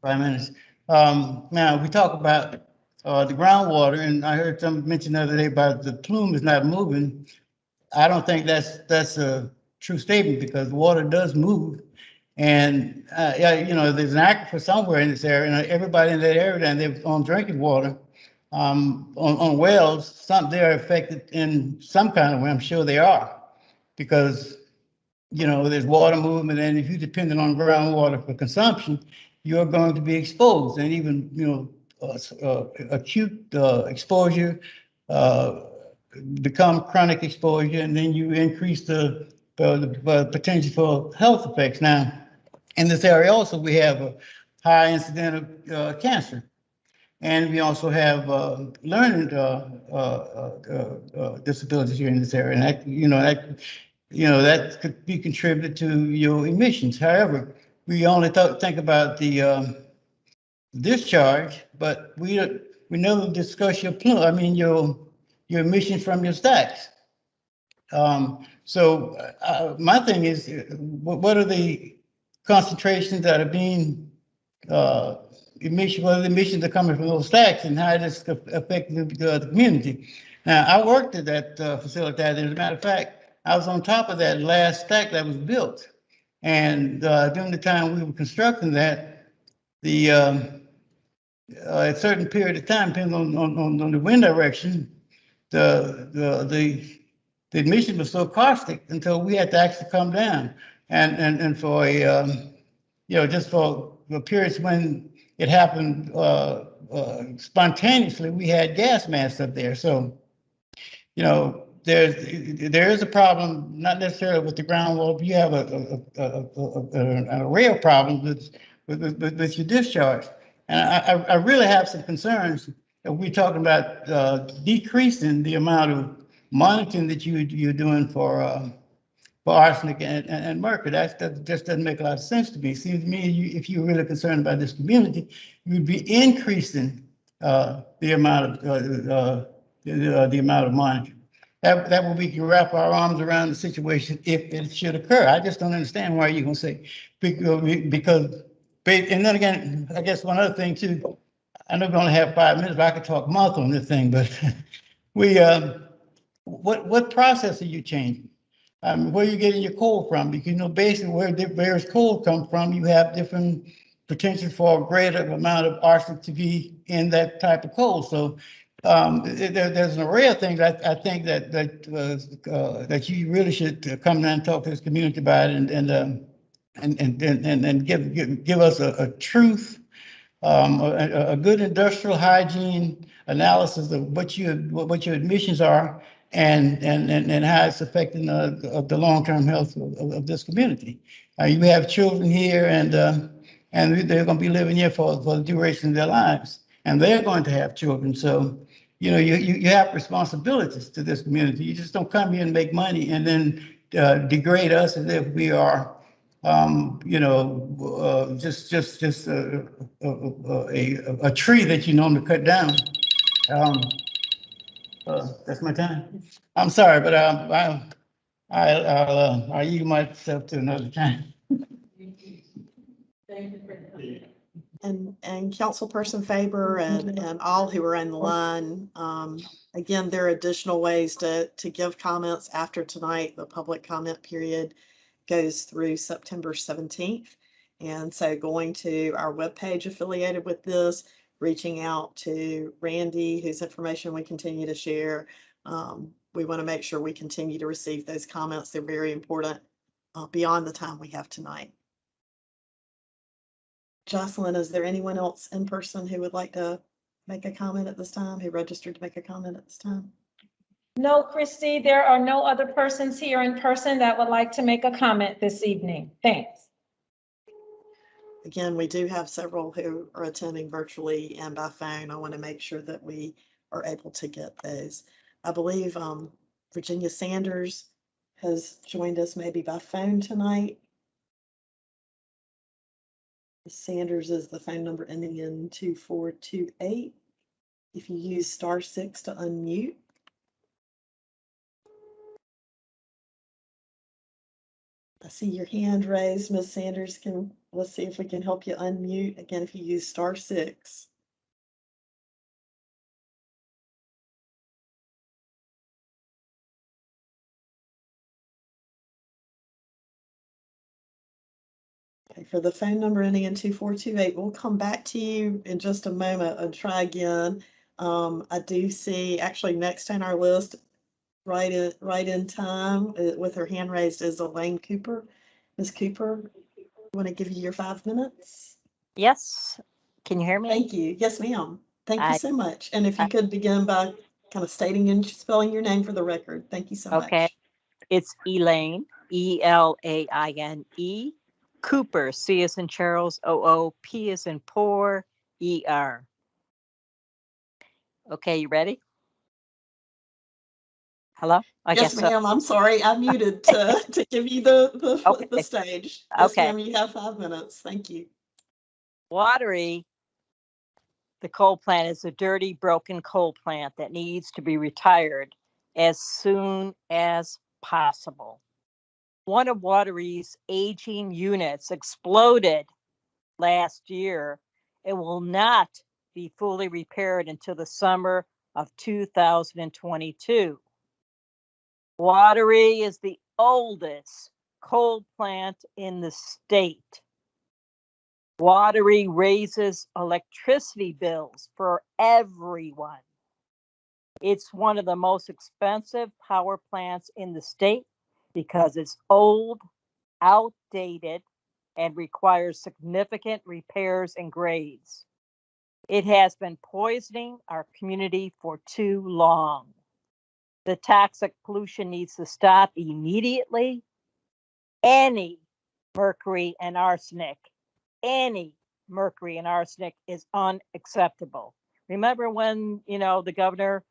5 minutes. Now we talk about the groundwater, and I heard some mention the other day about the plume is not moving. I don't think that's a true statement because water does move. And yeah, there's an aquifer somewhere in this area, and everybody in that area, and they're on drinking water, on wells. They're affected in some kind of way. I'm sure they are, because there's water movement, and if you're dependent on groundwater for consumption, you're going to be exposed, and even acute exposure become chronic exposure, and then you increase the potential for health effects. Now, in this area also, we have a high incidence of cancer, and we also have learning disabilities here in this area, and that could be contributed to your emissions. However, we only think about the discharge, but we never discuss your plume. I mean your emissions from your stacks. So my thing is, what are the concentrations that are being emission? What are the emissions that are coming from those stacks, and how this affecting the community? Now, I worked at that facility, and as a matter of fact, I was on top of that last stack that was built, and during the time we were constructing that, the at a certain period of time, depending on the wind direction, the emission was so caustic until we had to actually come down, and for a just for periods when it happened spontaneously, we had gas masks up there. So there is a problem, not necessarily with the groundwater, but you have an array of problems with your discharge. And I really have some concerns if we're talking about decreasing the amount of monitoring that you're doing for arsenic and mercury. That just doesn't make a lot of sense to me. It seems to me if you're really concerned about this community, you'd be increasing the amount of monitoring. That way we can wrap our arms around the situation if it should occur. I just don't understand why you're going to say, because, and then again, I guess one other thing too, I know we only have 5 minutes, but I could talk months on this thing, but what process are you changing? Where are you getting your coal from? Because basically where the various coal come from, you have different potential for a greater amount of arsenic to be in that type of coal. So there's an array of things I think that you really should come down and talk to this community about and give us a truth, a good industrial hygiene analysis of what your emissions are and how it's affecting the long-term health of this community. You have children here, and they're going to be living here for the duration of their lives, and they're going to have children. So you have responsibilities to this community. You just don't come here and make money and then degrade us as if we are just a tree that you normally cut down. That's my time. I'm sorry, but I'll yield myself to another time. And Councilperson Faber and all who are in the line, again, there are additional ways to give comments after tonight. The public comment period goes through September 17th. And so going to our webpage affiliated with this, reaching out to Randy, whose information we continue to share. We want to make sure we continue to receive those comments. They're very important beyond the time we have tonight. Jocelyn, is there anyone else in person who would like to make a comment at this time, who registered to make a comment at this time? No, Christy, there are no other persons here in person that would like to make a comment this evening. Thanks. Again, we do have several who are attending virtually and by phone. I want to make sure that we are able to get those. I believe Virginia Sanders has joined us maybe by phone tonight. Sanders is the phone number ending in 2428. If you use *6 to unmute. I see your hand raised, Ms. Sanders. Let's see if we can help you unmute. Again, if you use *6. Okay, for the phone number ending in 2428, we'll come back to you in just a moment and try again. I do see actually next on our list, right in time, with her hand raised, is Elaine Cooper. Ms. Cooper, want to give you your 5 minutes? Yes. Can you hear me? Thank you. Yes, ma'am. Thank you I- so much. And if you could begin by kind of stating and spelling your name for the record. Thank you so Okay. much. It's Elaine, Elaine, Cooper, C as in Charles, OOP as in poor, ER. Okay, you ready? Hello? I Yes, guess so. ma'am. I'm sorry. I muted to give you the Okay. stage. Yes, Okay. ma'am. You have 5 minutes. Thank you. Wateree, the coal plant, is a dirty, broken coal plant that needs to be retired as soon as possible. One of Wateree's aging units exploded last year. It will not be fully repaired until the summer of 2022. Wateree is the oldest coal plant in the state. Wateree raises electricity bills for everyone. It's one of the most expensive power plants in the state because it's old, outdated, and requires significant repairs and grades. It has been poisoning our community for too long. The toxic pollution needs to stop immediately. Any mercury and arsenic, any mercury and arsenic is unacceptable. Remember when, the governor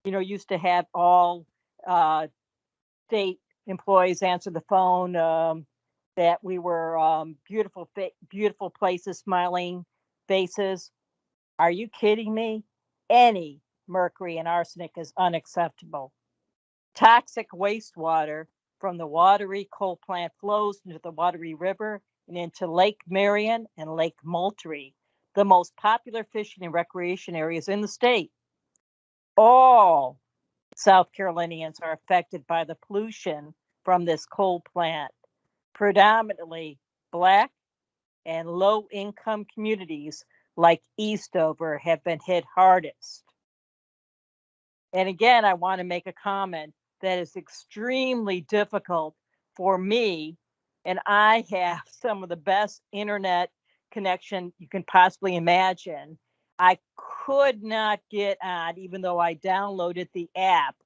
used to have all state employees answer the phone, that we were beautiful places, smiling faces. Are you kidding me? Any mercury and arsenic is unacceptable. Toxic wastewater from the Wateree coal plant flows into the Wateree River and into Lake Marion and Lake Moultrie, the most popular fishing and recreation areas in the state. All South Carolinians are affected by the pollution from this coal plant. Predominantly Black and low-income communities like Eastover have been hit hardest. And again, I want to make a comment that is extremely difficult for me, and I have some of the best internet connection you can possibly imagine. I could not get on, even though I downloaded the app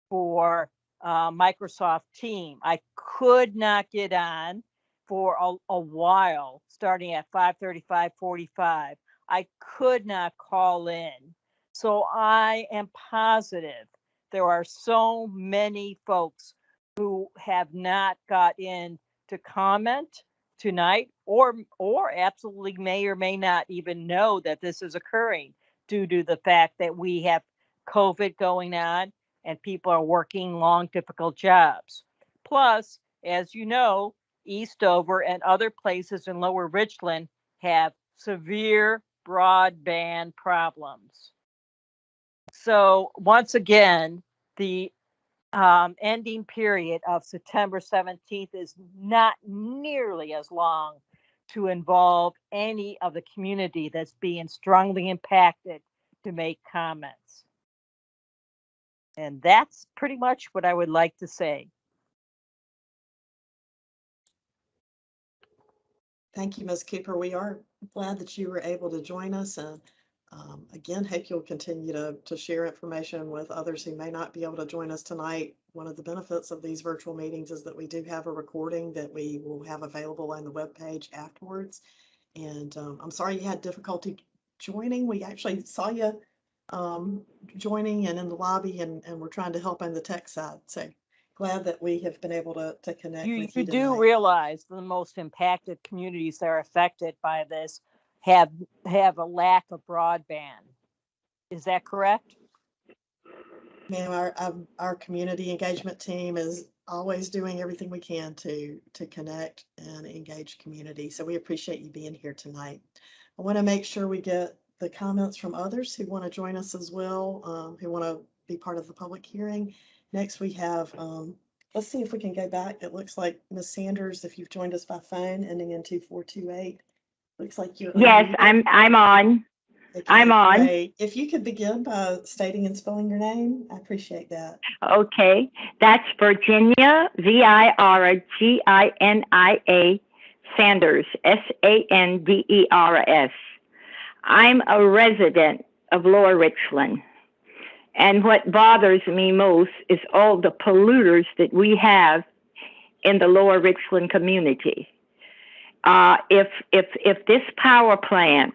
for Microsoft Team. I could not get on for a while, starting at 5:35, 45. I could not call in. So I am positive there are so many folks who have not got in to comment tonight, or absolutely may or may not even know that this is occurring due to the fact that we have COVID going on and people are working long, difficult jobs. Plus, as you know, Eastover and other places in Lower Richland have severe broadband problems. So once again, the ending period of September 17th is not nearly as long to involve any of the community that's being strongly impacted to make comments. And that's pretty much what I would like to say. Thank you, Ms. Cooper. We are glad that you were able to join us, and again, hope you'll continue to share information with others who may not be able to join us tonight. One of the benefits of these virtual meetings is that we do have a recording that we will have available on the webpage afterwards. And I'm sorry you had difficulty joining. We actually saw you joining and in the lobby, and we're trying to help on the tech side. So glad that we have been able to connect You, with you you do tonight. realize the most impacted communities that are affected by this have a lack of broadband. Is that correct? Ma'am, our community engagement team is always doing everything we can to connect and engage community. So we appreciate you being here tonight. I want to make sure we get the comments from others who want to join us as well, who want to be part of the public hearing. Next, we have, let's see if we can go back. It looks like Ms. Sanders, if you've joined us by phone, ending in 2428, looks like you're Yes, unmuted. I'm on. Okay, I'm on. great. If you could begin by stating and spelling your name, I appreciate that. Okay, that's Virginia, Virginia Sanders, Sanders. I'm a resident of Lower Richland. And what bothers me most is all the polluters that we have in the Lower Richland community. If this power plant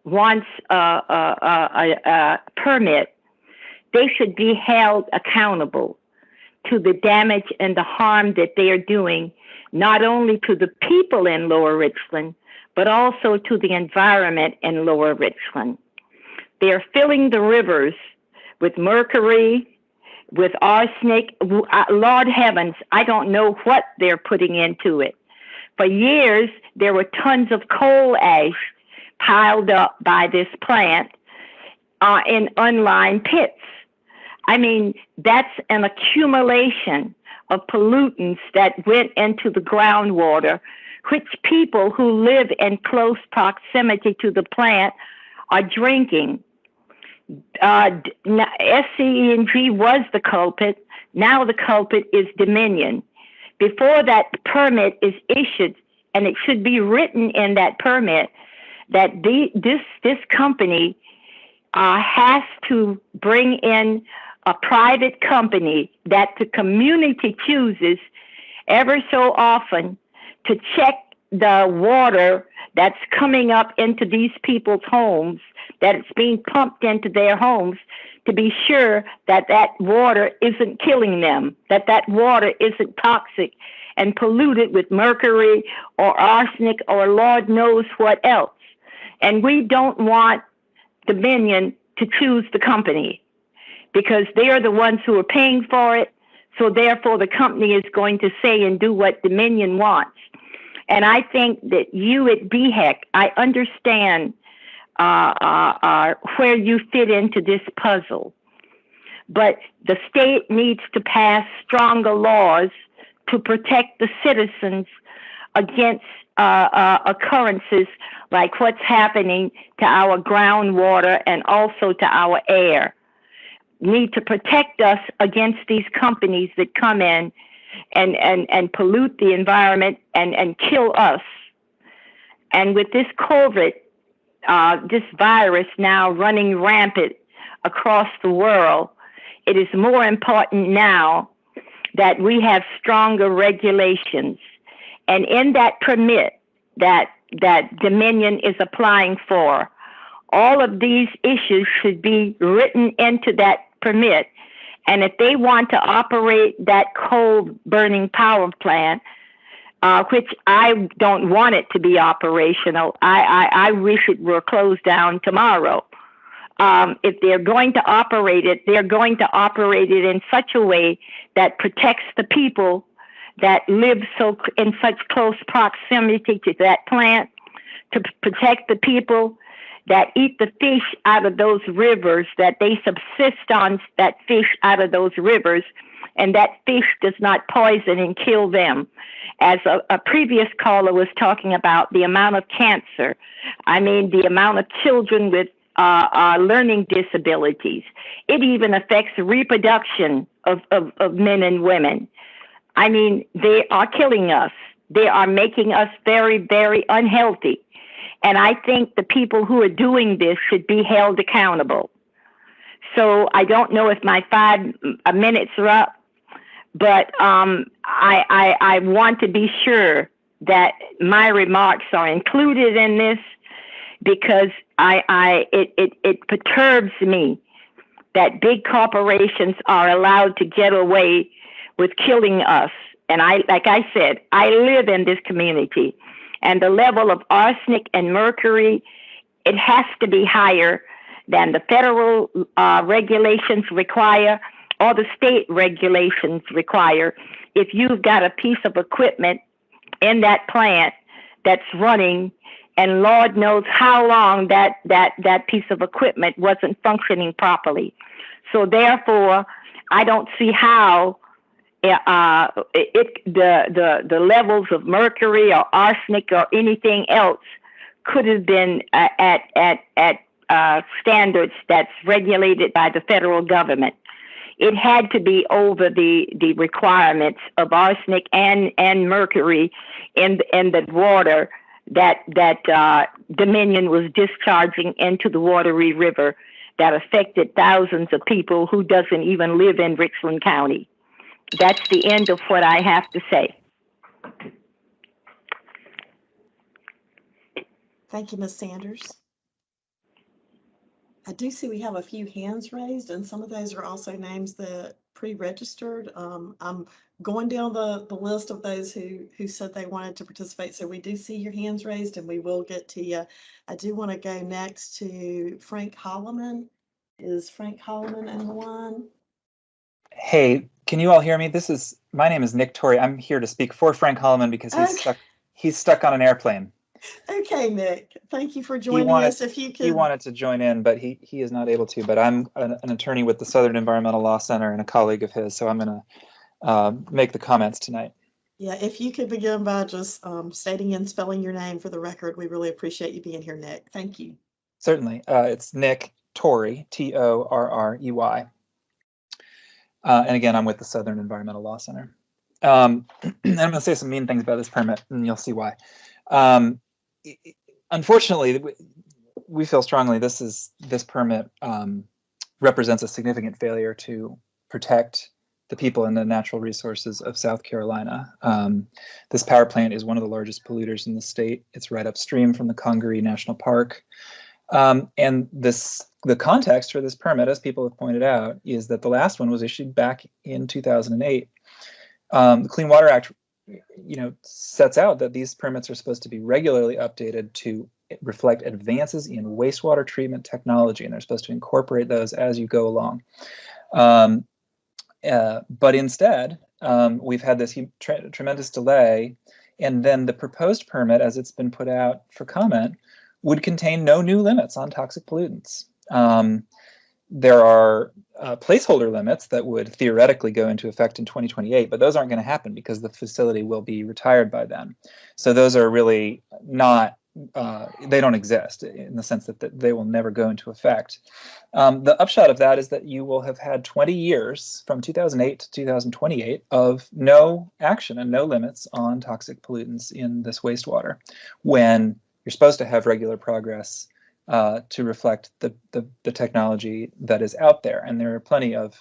wants a permit, they should be held accountable to the damage and the harm that they are doing, not only to the people in Lower Richland, but also to the environment in Lower Richland. They are filling the rivers with mercury, with arsenic. Lord heavens, I don't know what they're putting into it. For years, there were tons of coal ash piled up by this plant in unlined pits. I mean, that's an accumulation of pollutants that went into the groundwater, which people who live in close proximity to the plant are drinking. SCE&G was the culprit. Now the culprit is Dominion. Before that permit is issued, and it should be written in that permit that this company has to bring in a private company that the community chooses ever so often to check the water that's coming up into these people's homes, that it's being pumped into their homes, to be sure that that water isn't killing them, that that water isn't toxic and polluted with mercury or arsenic or Lord knows what else. And we don't want Dominion to choose the company because they are the ones who are paying for it. So therefore, the company is going to say and do what Dominion wants. And I think that you at DHEC, I understand where you fit into this puzzle. But the state needs to pass stronger laws to protect the citizens against occurrences like what's happening to our groundwater and also to our air. Need to protect us against these companies that come in and pollute the environment and kill us. And with this COVID, this virus now running rampant across the world, it is more important now that we have stronger regulations. And in that permit that Dominion is applying for, all of these issues should be written into that permit. And if they want to operate that coal burning power plant, which I don't want it to be operational, I wish it were closed down tomorrow. If they're going to operate it, they're going to operate it in such a way that protects the people that live in such close proximity to that plant, to protect the people that eat the fish out of those rivers, that they subsist on that fish out of those rivers, and that fish does not poison and kill them. As a previous caller was talking about the amount of cancer, I mean, the amount of children with learning disabilities. It even affects reproduction of men and women. I mean, they are killing us. They are making us very, very unhealthy. And I think the people who are doing this should be held accountable. So I don't know if my 5 minutes are up, but I want to be sure that my remarks are included in this because it perturbs me that big corporations are allowed to get away with killing us. And like I said, I live in this community, and the level of arsenic and mercury, it has to be higher than the federal regulations require or the state regulations require. If you've got a piece of equipment in that plant that's running, and Lord knows how long that piece of equipment wasn't functioning properly. So therefore, I don't see how the levels of mercury or arsenic or anything else could have been at standards that's regulated by the federal government. It had to be over the requirements of arsenic and mercury in the water that Dominion was discharging into the Wateree River that affected thousands of people who doesn't even live in Richland County. That's the end of what I have to say. Thank you, Ms. Sanders. I do see we have a few hands raised, and some of those are also names that pre-registered. I'm going down the list of those who said they wanted to participate. So we do see your hands raised, and we will get to you. I do want to go next to Frank Holloman. Is Frank Holloman in the line? Hey, can you all hear me? My name is Nick Torrey. I'm here to speak for Frank Holloman because he's stuck on an airplane. Okay, Nick, thank you for joining us. If you could. He wanted to join in, but he is not able to. But I'm an attorney with the Southern Environmental Law Center and a colleague of his, so I'm going to make the comments tonight. Yeah, if you could begin by just stating and spelling your name for the record, we really appreciate you being here, Nick. Thank you. Certainly. It's Nick Torrey, Torrey. And again, I'm with the Southern Environmental Law Center. And I'm going to say some mean things about this permit, and you'll see why. Unfortunately, we feel strongly this permit represents a significant failure to protect the people and the natural resources of South Carolina. This power plant is one of the largest polluters in the state. It's right upstream from the Congaree National Park. And the context for this permit, as people have pointed out, is that the last one was issued back in 2008. The Clean Water Act, sets out that these permits are supposed to be regularly updated to reflect advances in wastewater treatment technology, and they're supposed to incorporate those as you go along. But instead, we've had this tremendous delay, and then the proposed permit, as it's been put out for comment, would contain no new limits on toxic pollutants. There are placeholder limits that would theoretically go into effect in 2028, but those aren't going to happen because the facility will be retired by then. So those are really not, they don't exist in the sense that they will never go into effect. The upshot of that is that you will have had 20 years from 2008 to 2028 of no action and no limits on toxic pollutants in this wastewater, when you're supposed to have regular progress to reflect the technology that is out there. And there are plenty of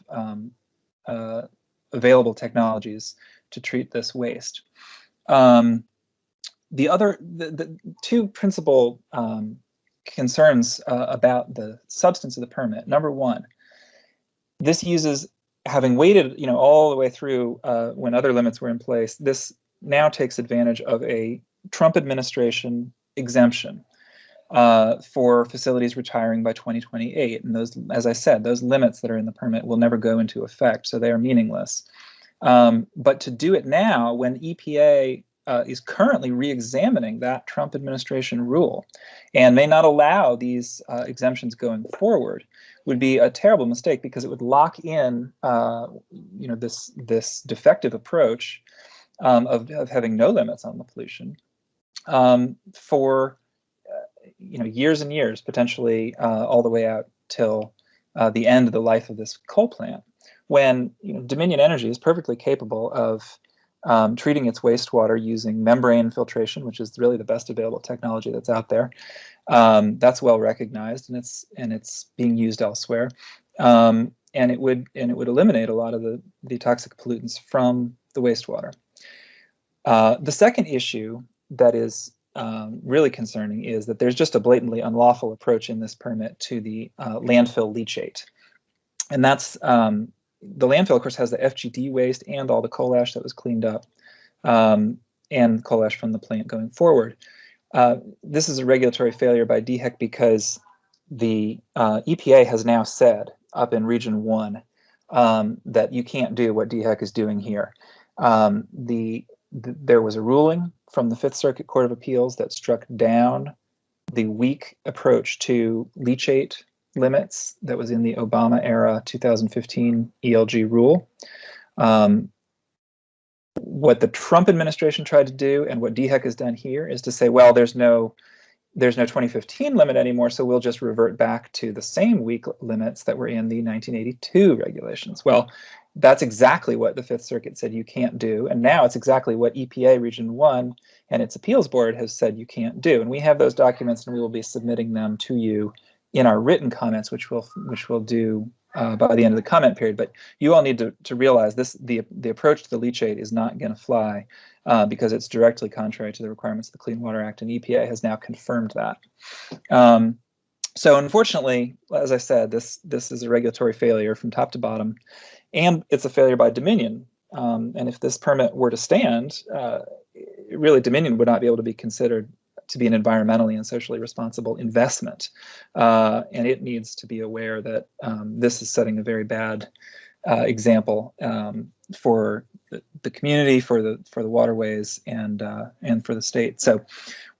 available technologies to treat this waste. The two principal concerns about the substance of the permit. Number one, this uses, having waited all the way through when other limits were in place, this now takes advantage of a Trump administration exemption for facilities retiring by 2028. And those, as I said, those limits that are in the permit will never go into effect, so they are meaningless. But to do it now, when EPA is currently re-examining that Trump administration rule and may not allow these exemptions going forward, would be a terrible mistake, because it would lock in this defective approach of having no limits on the pollution for years and years, potentially all the way out till the end of the life of this coal plant, when Dominion Energy is perfectly capable of treating its wastewater using membrane filtration, which is really the best available technology that's out there. That's well recognized, and it's being used elsewhere. And it would eliminate a lot of the toxic pollutants from the wastewater. The second issue that is really concerning is that there's just a blatantly unlawful approach in this permit to the landfill leachate. And that's the landfill, of course, has the FGD waste and all the coal ash that was cleaned up, and coal ash from the plant going forward. This is a regulatory failure by DHEC because the EPA has now said up in Region 1 that you can't do what DHEC is doing here. There was a ruling from the Fifth Circuit Court of Appeals that struck down the weak approach to leachate limits that was in the Obama era 2015 ELG rule. What the Trump administration tried to do and what DHEC has done here is to say, well, there's no 2015 limit anymore, so we'll just revert back to the same weak limits that were in the 1982 regulations. Well, that's exactly what the Fifth Circuit said you can't do, and now it's exactly what EPA Region 1 and its appeals board has said you can't do. And we have those documents, and we will be submitting them to you in our written comments, which we'll do by the end of the comment period. But you all need to realize this: the approach to the leachate is not going to fly because it's directly contrary to the requirements of the Clean Water Act, and EPA has now confirmed that. So unfortunately, as I said, this is a regulatory failure from top to bottom, and it's a failure by Dominion. And if this permit were to stand, really Dominion would not be able to be considered to be an environmentally and socially responsible investment. And it needs to be aware that this is setting a very bad example for the community, for the waterways, and for the state. So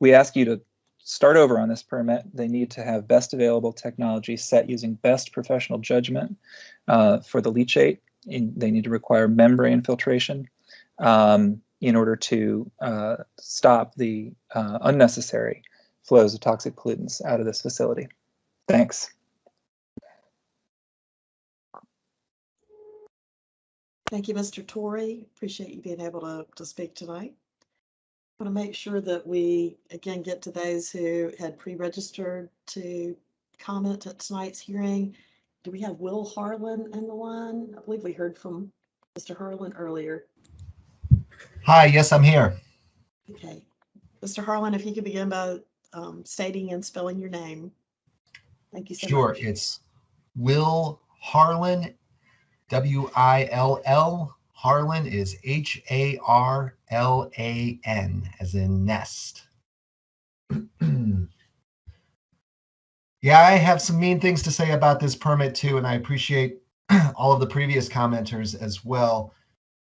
we ask you to start over on this permit. They need to have best available technology set using best professional judgment for the leachate. They need to require membrane filtration in order to stop the unnecessary flows of toxic pollutants out of this facility. Thanks. Thank you, Mr. Torrey. Appreciate you being able to speak tonight. I want to make sure that we, again, get to those who had pre-registered to comment at tonight's hearing. Do we have Will Harlan in the line? I believe we heard from Mr. Harlan earlier. Hi, yes, I'm here. Okay. Mr. Harlan, if you could begin by stating and spelling your name. Thank you so much. Sure, it's Will Harlan, W-I-L-L. Harlan is H-A-R-L-A-N, as in nest. Yeah, I have some mean things to say about this permit too, and I appreciate all of the previous commenters as well.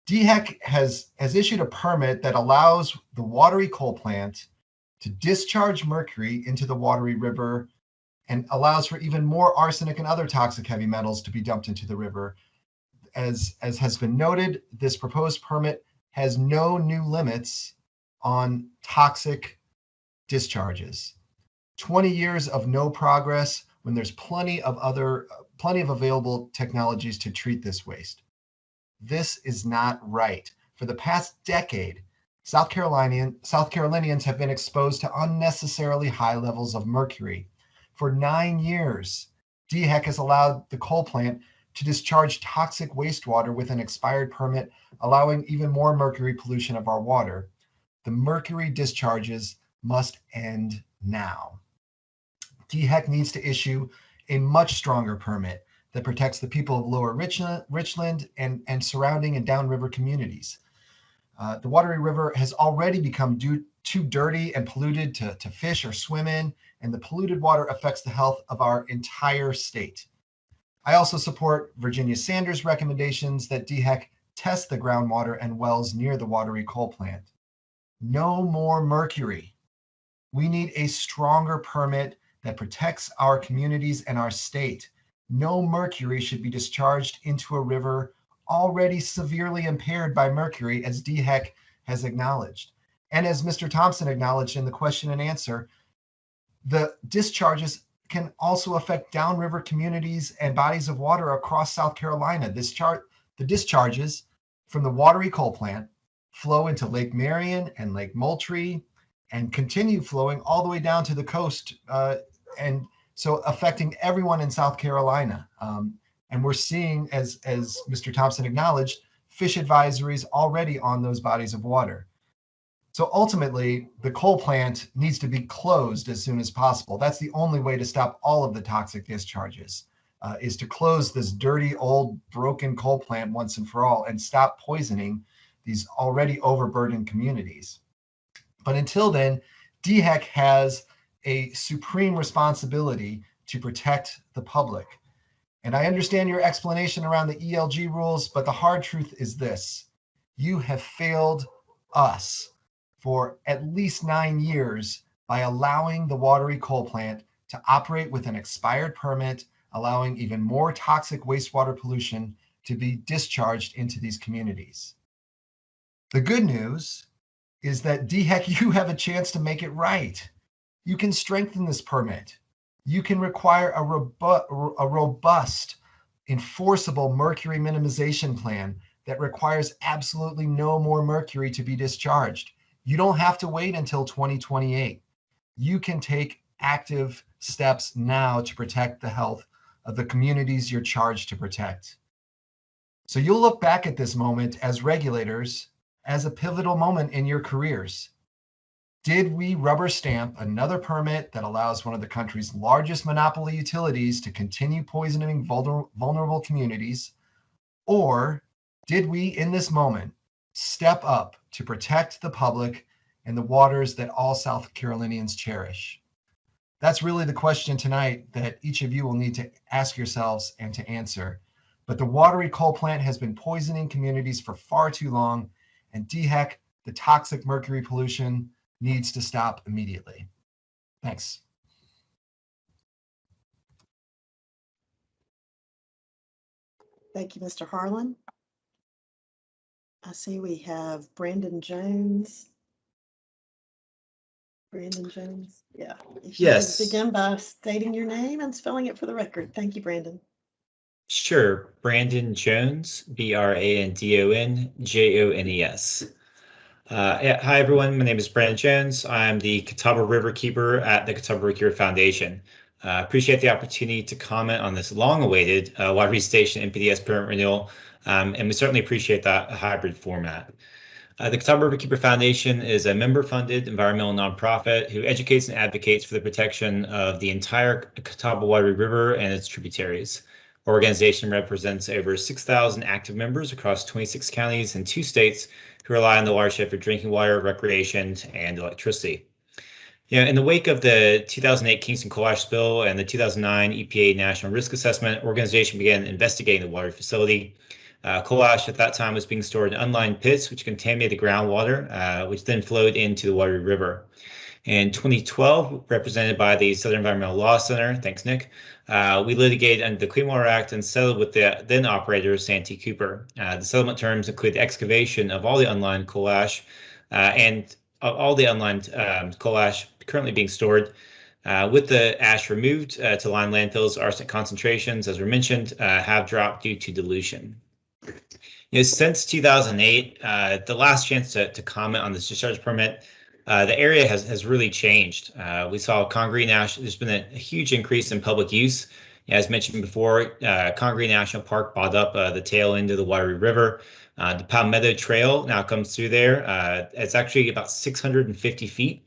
DHEC has issued a permit that allows the Wateree coal plant to discharge mercury into the Wateree River and allows for even more arsenic and other toxic heavy metals to be dumped into the river. As has been noted, this proposed permit has no new limits on toxic discharges. 20 years of no progress when there's plenty of available technologies to treat this waste. This is not right. For the past decade, South Carolinians have been exposed to unnecessarily high levels of mercury. For 9 years, DHEC has allowed the coal plant to discharge toxic wastewater with an expired permit, allowing even more mercury pollution of our water. The mercury discharges must end now. DHEC needs to issue a much stronger permit that protects the people of Lower Richland and surrounding and downriver communities. The Wateree River has already become too dirty and polluted to fish or swim in, and the polluted water affects the health of our entire state. I also support Virginia Sanders' recommendations that DHEC test the groundwater and wells near the Wateree coal plant. No more mercury. We need a stronger permit that protects our communities and our state. No mercury should be discharged into a river already severely impaired by mercury, as DHEC has acknowledged. And as Mr. Thompson acknowledged in the question and answer, the discharges can also affect downriver communities and bodies of water across South Carolina. The discharges from the Wateree coal plant flow into Lake Marion and Lake Moultrie and continue flowing all the way down to the coast, and so affecting everyone in South Carolina. And we're seeing, as Mr. Thompson acknowledged, fish advisories already on those bodies of water. So ultimately, the coal plant needs to be closed as soon as possible. That's the only way to stop all of the toxic discharges. is to close this dirty, old, broken coal plant once and for all and stop poisoning these already overburdened communities. But until then, DHEC has a supreme responsibility to protect the public. And I understand your explanation around the ELG rules, but the hard truth is this: you have failed us for at least 9 years by allowing the Wateree coal plant to operate with an expired permit, allowing even more toxic wastewater pollution to be discharged into these communities. The good news is that DHEC, you have a chance to make it right. You can strengthen this permit. You can require a robust, enforceable mercury minimization plan that requires absolutely no more mercury to be discharged. You don't have to wait until 2028. You can take active steps now to protect the health of the communities you're charged to protect. So you'll look back at this moment as regulators as a pivotal moment in your careers. Did we rubber stamp another permit that allows one of the country's largest monopoly utilities to continue poisoning vulnerable communities? Or did we, in this moment, step up to protect the public and the waters that all South Carolinians cherish? That's really the question tonight that each of you will need to ask yourselves and to answer. But the Wateree coal plant has been poisoning communities for far too long, and DHEC, the toxic mercury pollution, needs to stop immediately. Thanks. Thank you, Mr. Harlan. I see we have Brandon Jones. Brandon Jones, yeah. If you Yes. would begin by stating your name and spelling it for the record. Thank you, Brandon. Sure. Brandon Jones, BRANDON JONES. Yeah, hi, everyone. My name is Brandon Jones. I'm the Catawba River Keeper at the Catawba River Keeper Foundation. Appreciate the opportunity to comment on this long-awaited Wateree Station NPDES permit renewal, and we certainly appreciate that hybrid format. The Catawba River Keeper Foundation is a member-funded environmental nonprofit who educates and advocates for the protection of the entire Catawba Wateree River and its tributaries. Our organization represents over 6,000 active members across 26 counties and 2 states who rely on the watershed for drinking water, recreation, and electricity. In the wake of the 2008 Kingston coal ash spill and the 2009 EPA National Risk Assessment, organization began investigating the water facility. Coal ash at that time was being stored in unlined pits, which contaminated the groundwater, which then flowed into the Wateree River. In 2012, represented by the Southern Environmental Law Center, thanks, Nick, we litigated under the Clean Water Act and settled with the then operator, Santee Cooper. The settlement terms include the excavation of all the unlined coal ash and all the unlined coal ash currently being stored. With the ash removed to lined landfills, arsenic concentrations, as we mentioned, have dropped due to dilution. Since 2008, the last chance to comment on this discharge permit, the area has really changed. We saw Congaree National, there's been a huge increase in public use. As mentioned before, Congaree National Park bought up the tail end of the Wateree River. The Palmetto Trail now comes through there. It's actually about 650 feet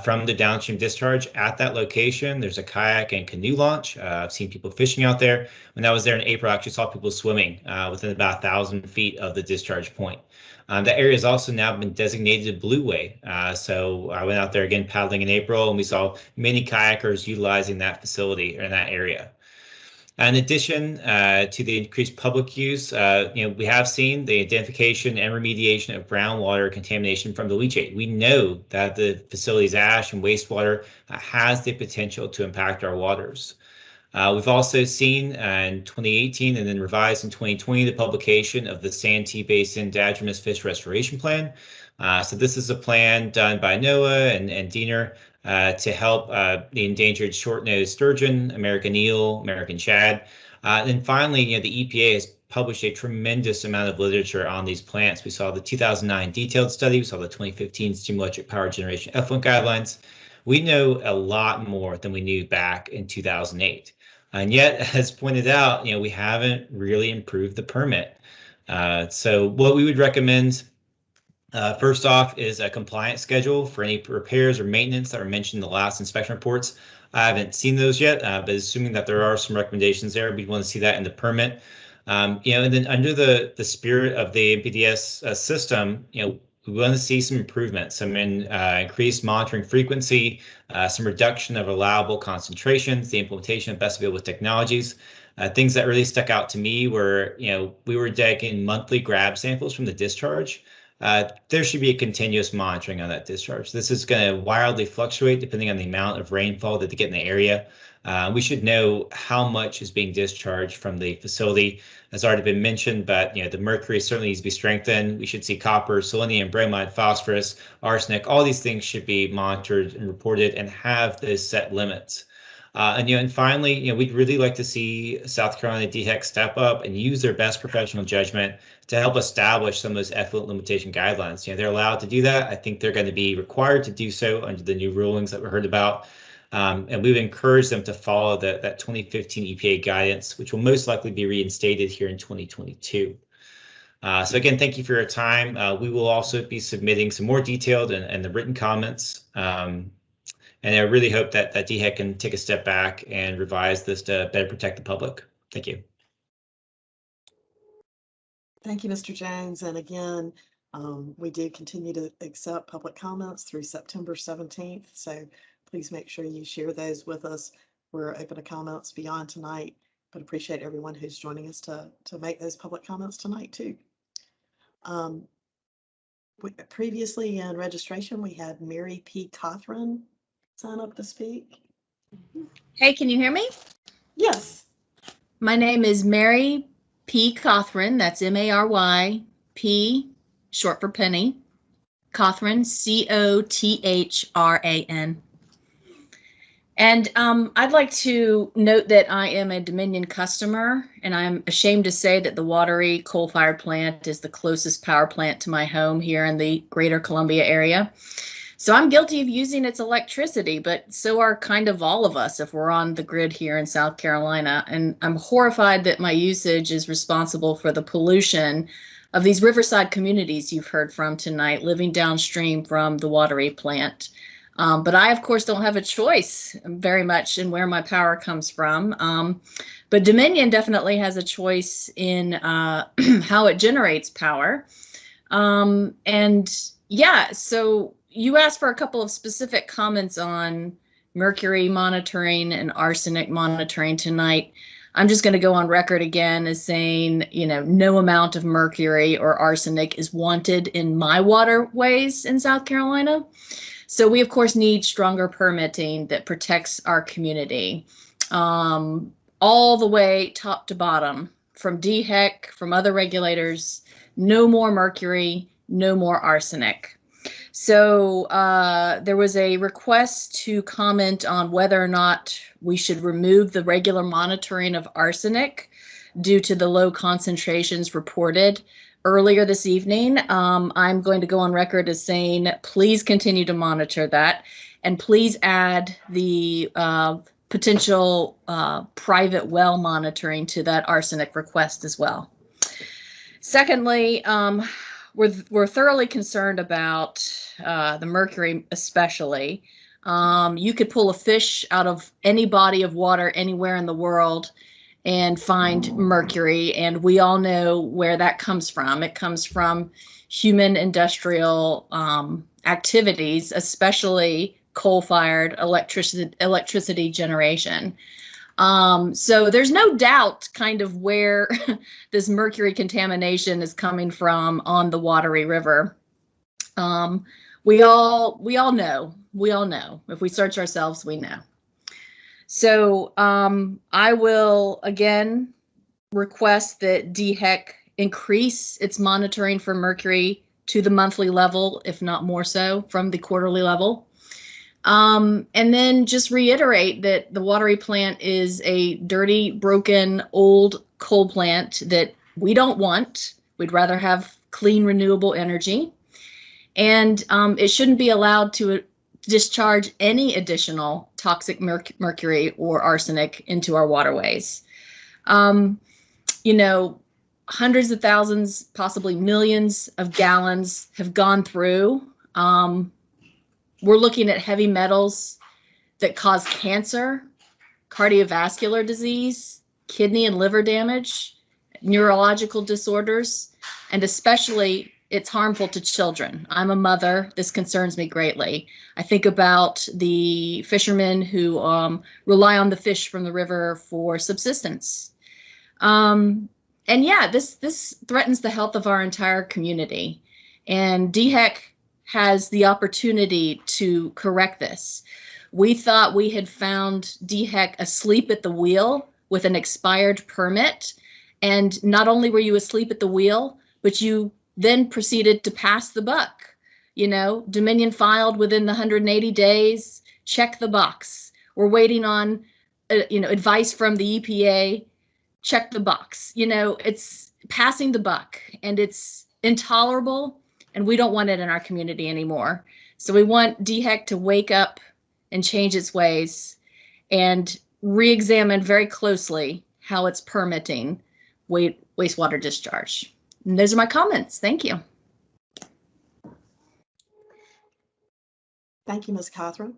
from the downstream discharge. At that location, there's a kayak and canoe launch. I've seen people fishing out there. When I was there in April, I actually saw people swimming within about 1,000 feet of the discharge point. The area has also now been designated Blueway. So I went out there again paddling in April, and we saw many kayakers utilizing that facility in that area. In addition to the increased public use, we have seen the identification and remediation of groundwater contamination from the leachate. We know that the facility's ash and wastewater has the potential to impact our waters. We've also seen in 2018 and then revised in 2020 the publication of the Santee Basin Dadrimus Fish Restoration Plan. So this is a plan done by NOAA and DENR to help the endangered short-nosed sturgeon, American eel, American shad. And finally, the EPA has published a tremendous amount of literature on these plants. We saw the 2009 detailed study, we saw the 2015 steam electric power generation effluent guidelines. We know a lot more than we knew back in 2008. And yet, as pointed out, we haven't really improved the permit. So what we would recommend first off is a compliance schedule for any repairs or maintenance that were mentioned in the last inspection reports. I haven't seen those yet, but assuming that there are some recommendations there, we want to see that in the permit. And then under the spirit of the NPDES system, we want to see some improvements, some increased monitoring frequency, some reduction of allowable concentrations, the implementation of best available technologies. Things that really stuck out to me were, we were taking monthly grab samples from the discharge. There should be a continuous monitoring on that discharge. This is going to wildly fluctuate depending on the amount of rainfall that they get in the area. We should know how much is being discharged from the facility, as already been mentioned, but the mercury certainly needs to be strengthened. We should see copper, selenium, bromide, phosphorus, arsenic, all these things should be monitored and reported and have those set limits. And finally, we'd really like to see South Carolina DHEC step up and use their best professional judgment to help establish some of those effluent limitation guidelines. They're allowed to do that. I think they're going to be required to do so under the new rulings that we heard about. And we would encourage them to follow that 2015 EPA guidance, which will most likely be reinstated here in 2022. So again, thank you for your time. We will also be submitting some more detailed and the written comments. And I really hope that DHEC can take a step back and revise this to better protect the public. Thank you. Thank you, Mr. Jones. And again, we do continue to accept public comments through September 17th. So please make sure you share those with us. We're open to comments beyond tonight, but appreciate everyone who's joining us to make those public comments tonight too. Previously in registration, we had Mary P. Cothran sign up to speak. Hey, can you hear me? Yes. My name is Mary P. Cothran. That's M-A-R-Y, P, short for Penny. Cothran, C-O-T-H-R-A-N. And I'd like to note that I am a Dominion customer, and I'm ashamed to say that the Wateree coal-fired plant is the closest power plant to my home here in the greater Columbia area. So I'm guilty of using its electricity, but so are kind of all of us if we're on the grid here in South Carolina. And I'm horrified that my usage is responsible for the pollution of these riverside communities you've heard from tonight, living downstream from the Wateree plant. But I, of course, don't have a choice very much in where my power comes from. But Dominion definitely has a choice in how it generates power. And yeah, so you asked for a couple of specific comments on mercury monitoring and arsenic monitoring tonight. I'm just going to go on record again as saying, no amount of mercury or arsenic is wanted in my waterways in South Carolina. So we, of course, need stronger permitting that protects our community all the way top to bottom, from DHEC, from other regulators. No more mercury, no more arsenic. So there was a request to comment on whether or not we should remove the regular monitoring of arsenic due to the low concentrations reported earlier this evening. I'm going to go on record as saying, please continue to monitor that, and please add the potential private well monitoring to that arsenic request as well. Secondly, we're thoroughly concerned about the mercury, especially. You could pull a fish out of any body of water anywhere in the world and find mercury, and we all know where that comes from. It comes from human industrial activities, especially coal-fired electricity generation. So there's no doubt kind of where this mercury contamination is coming from on the Wateree River. We all know. If we search ourselves, we know. So I will again request that DHEC increase its monitoring for mercury to the monthly level, if not more so, from the quarterly level. And then just reiterate that the Wateree plant is a dirty, broken, old coal plant that we don't want. We'd rather have clean, renewable energy. And it shouldn't be allowed to discharge any additional toxic mercury or arsenic into our waterways. Hundreds of thousands, possibly millions of gallons have gone through. We're looking at heavy metals that cause cancer, cardiovascular disease, kidney and liver damage, neurological disorders, and especially it's harmful to children. I'm a mother. This concerns me greatly. I think about the fishermen who rely on the fish from the river for subsistence. And yeah, this threatens the health of our entire community. And DHEC has the opportunity to correct this. We thought we had found DHEC asleep at the wheel with an expired permit. And not only were you asleep at the wheel, but you then proceeded to pass the buck. You know, Dominion filed within the 180 days, check the box. We're waiting on, advice from the EPA, check the box. You know, it's passing the buck and it's intolerable and we don't want it in our community anymore. So we want DHEC to wake up and change its ways and re-examine very closely how it's permitting wastewater discharge. And those are my comments. Thank you. Thank you, Ms. Catherine.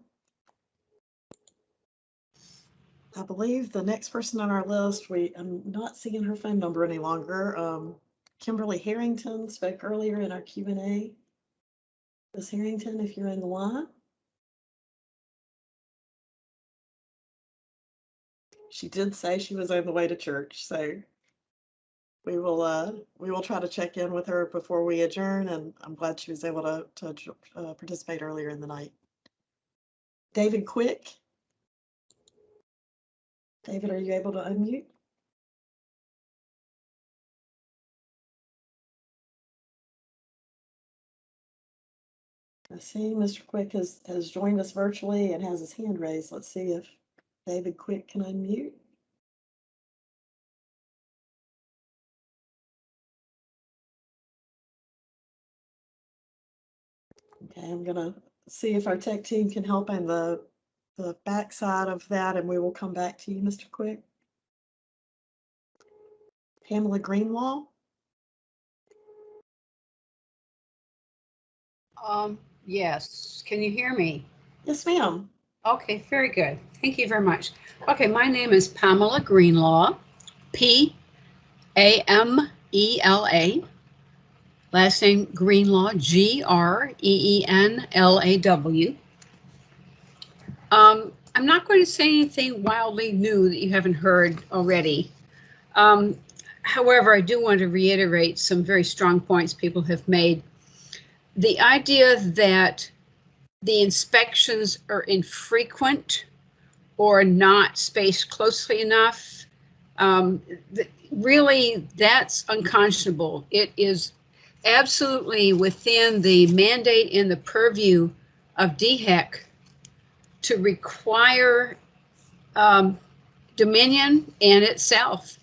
I believe the next person on our list, I'm not seeing her phone number any longer. Kimberly Harrington spoke earlier in our Q&A. Ms. Harrington, if you're in the line. She did say she was on the way to church, so we will try to check in with her before we adjourn, and I'm glad she was able to participate earlier in the night. David Quick. David, are you able to unmute? I see Mr. Quick has joined us virtually and has his hand raised. Let's see if David Quick can unmute. Okay, I'm gonna see if our tech team can help on the backside of that, and we will come back to you, Mr. Quick. Pamela Greenwall. Yes. Can you hear me? Yes, ma'am. Okay, very good. Thank you very much. Okay, my name is Pamela Greenlaw, P-A-M-E-L-A. Last name Greenlaw, G-R-E-E-N-L-A-W. I'm not going to say anything wildly new that you haven't heard already. However, I do want to reiterate some very strong points people have made. The idea that the inspections are infrequent or not spaced closely enough, really, that's unconscionable. It is absolutely within the mandate and the purview of DHEC to require Dominion and itself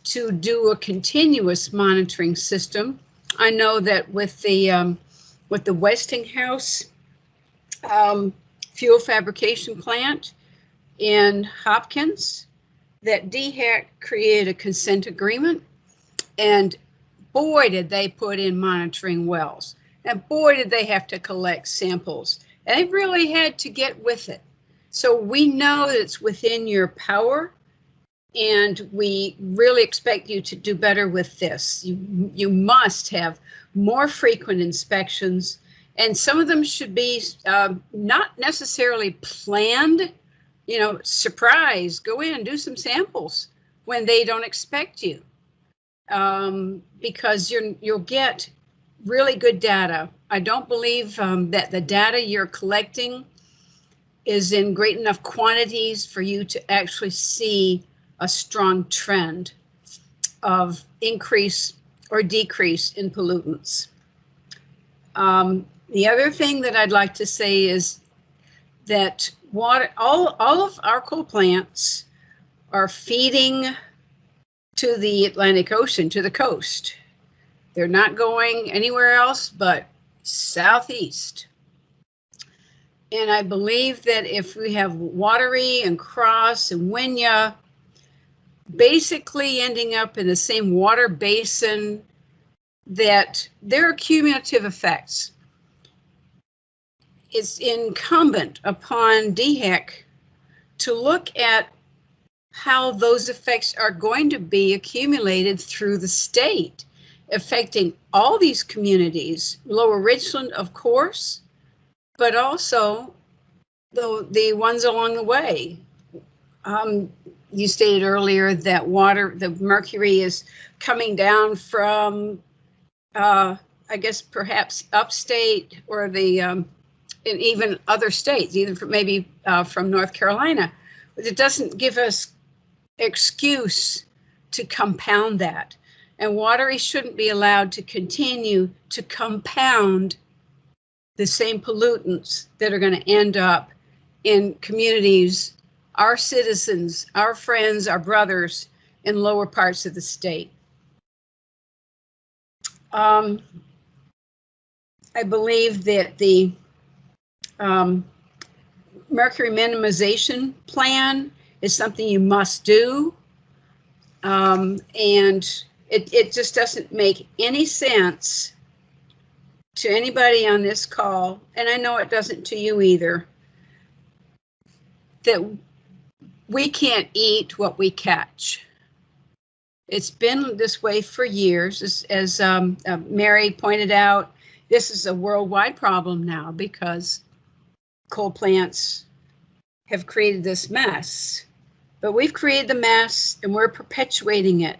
to do a continuous monitoring system. I know that with the Westinghouse fuel fabrication plant in Hopkins, that DHEC created a consent agreement, and boy, did they put in monitoring wells, and boy, did they have to collect samples. And they really had to get with it. So we know that it's within your power, and we really expect you to do better with this. You must have more frequent inspections, and some of them should be not necessarily planned, surprise, go in and do some samples when they don't expect you, because you'll get really good data. I don't believe that the data you're collecting is in great enough quantities for you to actually see a strong trend of increase or decrease in pollutants. The other thing that I'd like to say is that all of our coal plants are feeding to the Atlantic Ocean, to the coast. They're not going anywhere else but southeast. And I believe that if we have Wateree and Cross and Winya basically ending up in the same water basin, that there are cumulative effects. it's incumbent upon DHEC to look at how those effects are going to be accumulated through the state, affecting all these communities, Lower Richland, of course, but also the ones along the way. You stated earlier that the mercury is coming down from, I guess perhaps upstate or in even other states, even maybe from North Carolina. But it doesn't give us excuse to compound that. And Wateree shouldn't be allowed to continue to compound the same pollutants that are going to end up in communities, our citizens, our friends, our brothers in lower parts of the state. I believe that the mercury minimization plan is something you must do. And it just doesn't make any sense to anybody on this call, and I know it doesn't to you either, that we can't eat what we catch. It's been this way for years. As Mary pointed out, this is a worldwide problem now because coal plants have created this mess. But we've created the mess and we're perpetuating it.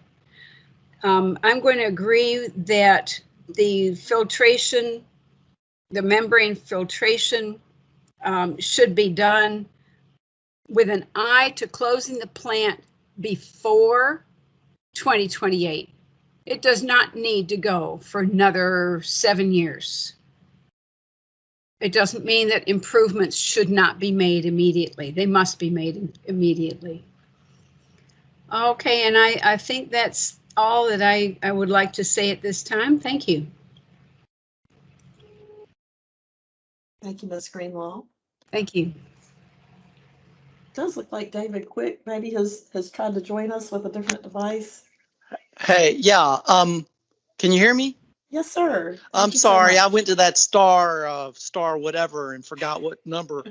I'm going to agree that the filtration, the membrane filtration should be done with an eye to closing the plant before 2028. It does not need to go for another 7 years. It doesn't mean that improvements should not be made immediately. They must be made immediately. Okay, and I think that's all that I would like to say at this time. Thank you. Thank you, Ms. Greenlaw. Thank you. Does look like David Quick maybe has tried to join us with a different device. Hey, yeah. Can you hear me? Yes, sir. I'm sorry, I went to that star whatever and forgot what number.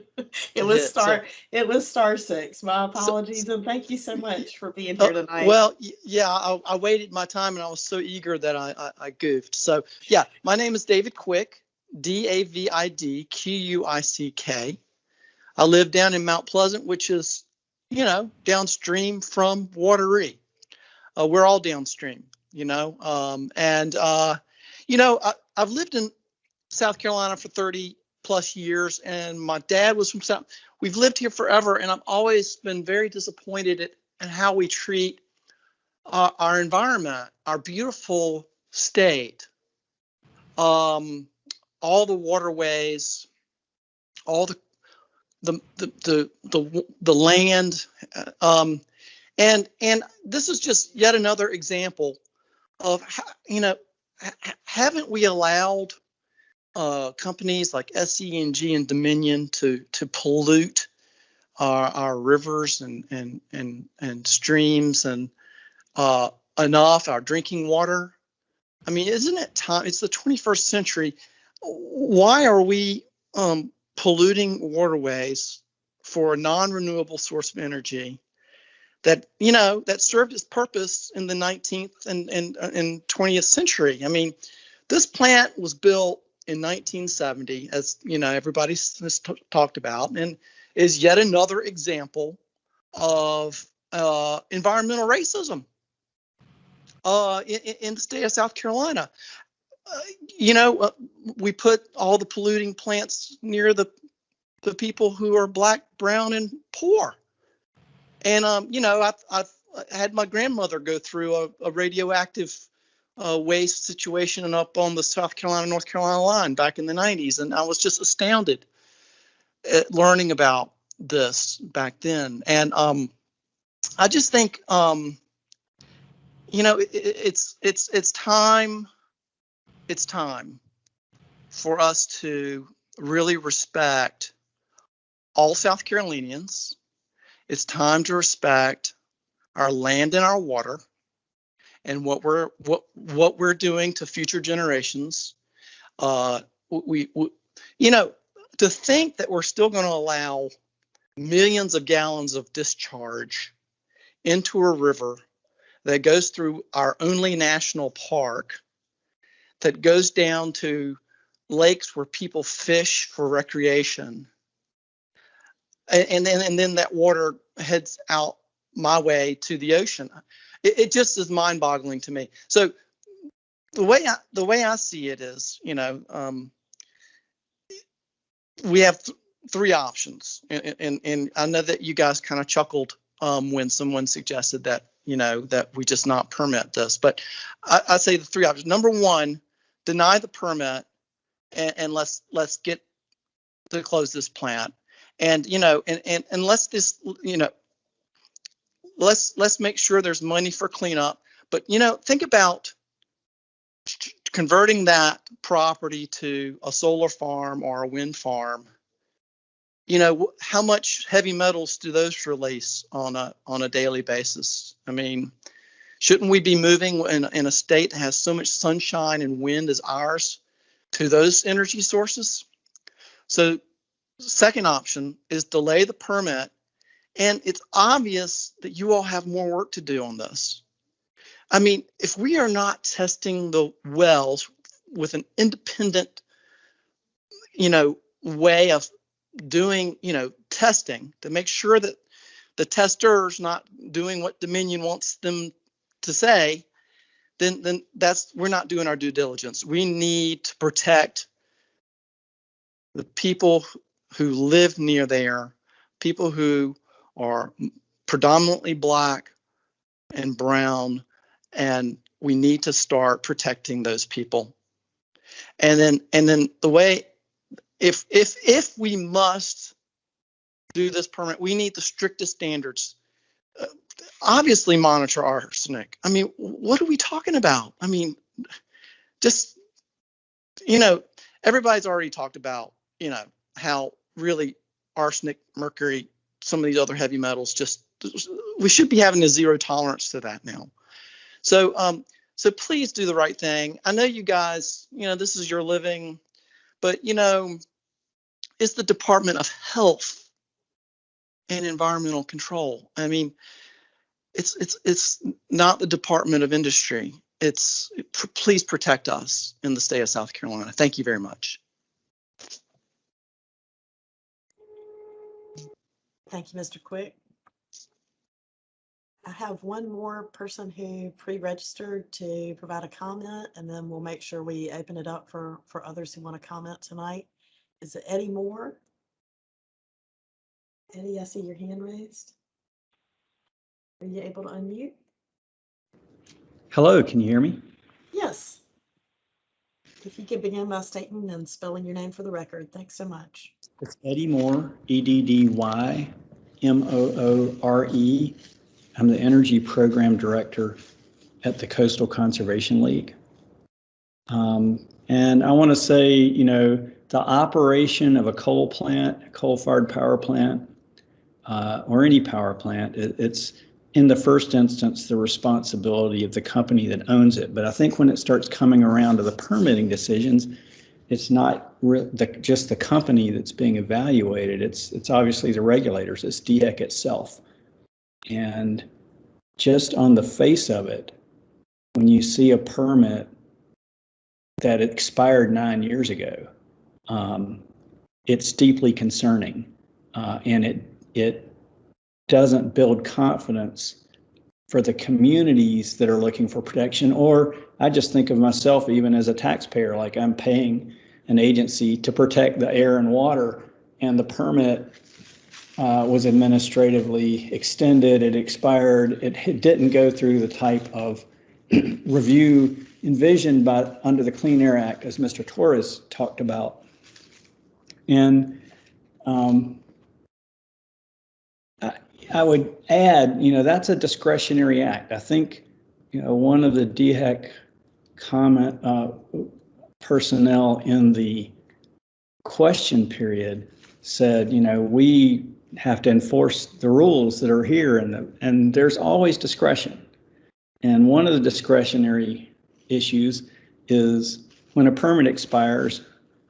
It was *6. My apologies, and thank you so much for being here tonight. Well, yeah, I waited my time and I was so eager that I goofed. So yeah, my name is David Quick, DavidQuick. I live down in Mount Pleasant, which is, downstream from Wateree. We're all downstream, I've lived in South Carolina for 30 plus years, and my dad was from South. We've lived here forever, and I've always been very disappointed at how we treat our environment, our beautiful state, all the waterways, all the land, and this is just yet another example of how, haven't we allowed companies like SCNG and Dominion to pollute our rivers and streams and enough, our drinking water? I mean, isn't it time? It's the 21st century. Why are we polluting waterways for a non-renewable source of energy that that served its purpose in the 19th and 20th century? I mean, this plant was built in 1970, as everybody has talked about, and is yet another example of environmental racism in the state of South Carolina. We put all the polluting plants near the people who are Black, brown, and poor. And I've had my grandmother go through a radioactive waste situation up on the South Carolina, North Carolina line back in the 90s, and I was just astounded at learning about this back then. And I just think it's time. It's time for us to really respect all South Carolinians. It's time to respect our land and our water and what we're doing to future generations. to think that we're still going to allow millions of gallons of discharge into a river that goes through our only national park, that goes down to lakes where people fish for recreation, and then that water heads out my way to the ocean. It just is mind-boggling to me. So the way I see it is, we have three options, and I know that you guys kind of chuckled when someone suggested that that we just not permit this, but I say the three options. Number one, deny the permit, and let's get to close this plant, and let's this let's make sure there's money for cleanup. But think about converting that property to a solar farm or a wind farm. How much heavy metals do those release on a daily basis? I mean, shouldn't we be moving in a state that has so much sunshine and wind as ours to those energy sources? So second option is delay the permit. And it's obvious that you all have more work to do on this. I mean, if we are not testing the wells with an independent, way of doing, testing to make sure that the tester's not doing what Dominion wants them to say, then we're not doing our due diligence. We need to protect the people who live near there, people who are predominantly Black and brown, and we need to start protecting those people. And then the way, if we must do this permit, we need the strictest standards. Obviously monitor arsenic. I mean, what are we talking about? I mean, just, everybody's already talked about, how really arsenic, mercury, some of these other heavy metals, we should be having a zero tolerance to that now. So please do the right thing. I know you guys, this is your living, but it's the Department of Health and Environmental Control. I mean, it's not the Department of Industry. Please protect us in the state of South Carolina. Thank you very much. Thank you, Mr. Quick. I have one more person who pre-registered to provide a comment, and then we'll make sure we open it up for others who want to comment tonight. Is it Eddie Moore? Eddie, I see your hand raised. Are you able to unmute? Hello, can you hear me? Yes. If you could begin by stating and spelling your name for the record. Thanks so much. It's Eddie Moore, EDDY Moore. I'm the Energy Program Director at the Coastal Conservation League. And I want to say, the operation of a coal plant, a coal-fired power plant, or any power plant, it's in the first instance the responsibility of the company that owns it. But I think when it starts coming around to the permitting decisions, it's not just the company that's being evaluated. It's obviously the regulators. It's DHEC itself. And just on the face of it, when you see a permit that expired 9 years ago, it's deeply concerning, and it doesn't build confidence for the communities that are looking for protection. Or I just think of myself even as a taxpayer, like I'm paying an agency to protect the air and water, and the permit was administratively extended, it expired, it didn't go through the type of review envisioned under the Clean Air Act, as Mr. Torres talked about. And I would add, that's a discretionary act. I think, one of the DHEC comment personnel in the question period said, we have to enforce the rules that are here, and there's always discretion. And one of the discretionary issues is when a permit expires,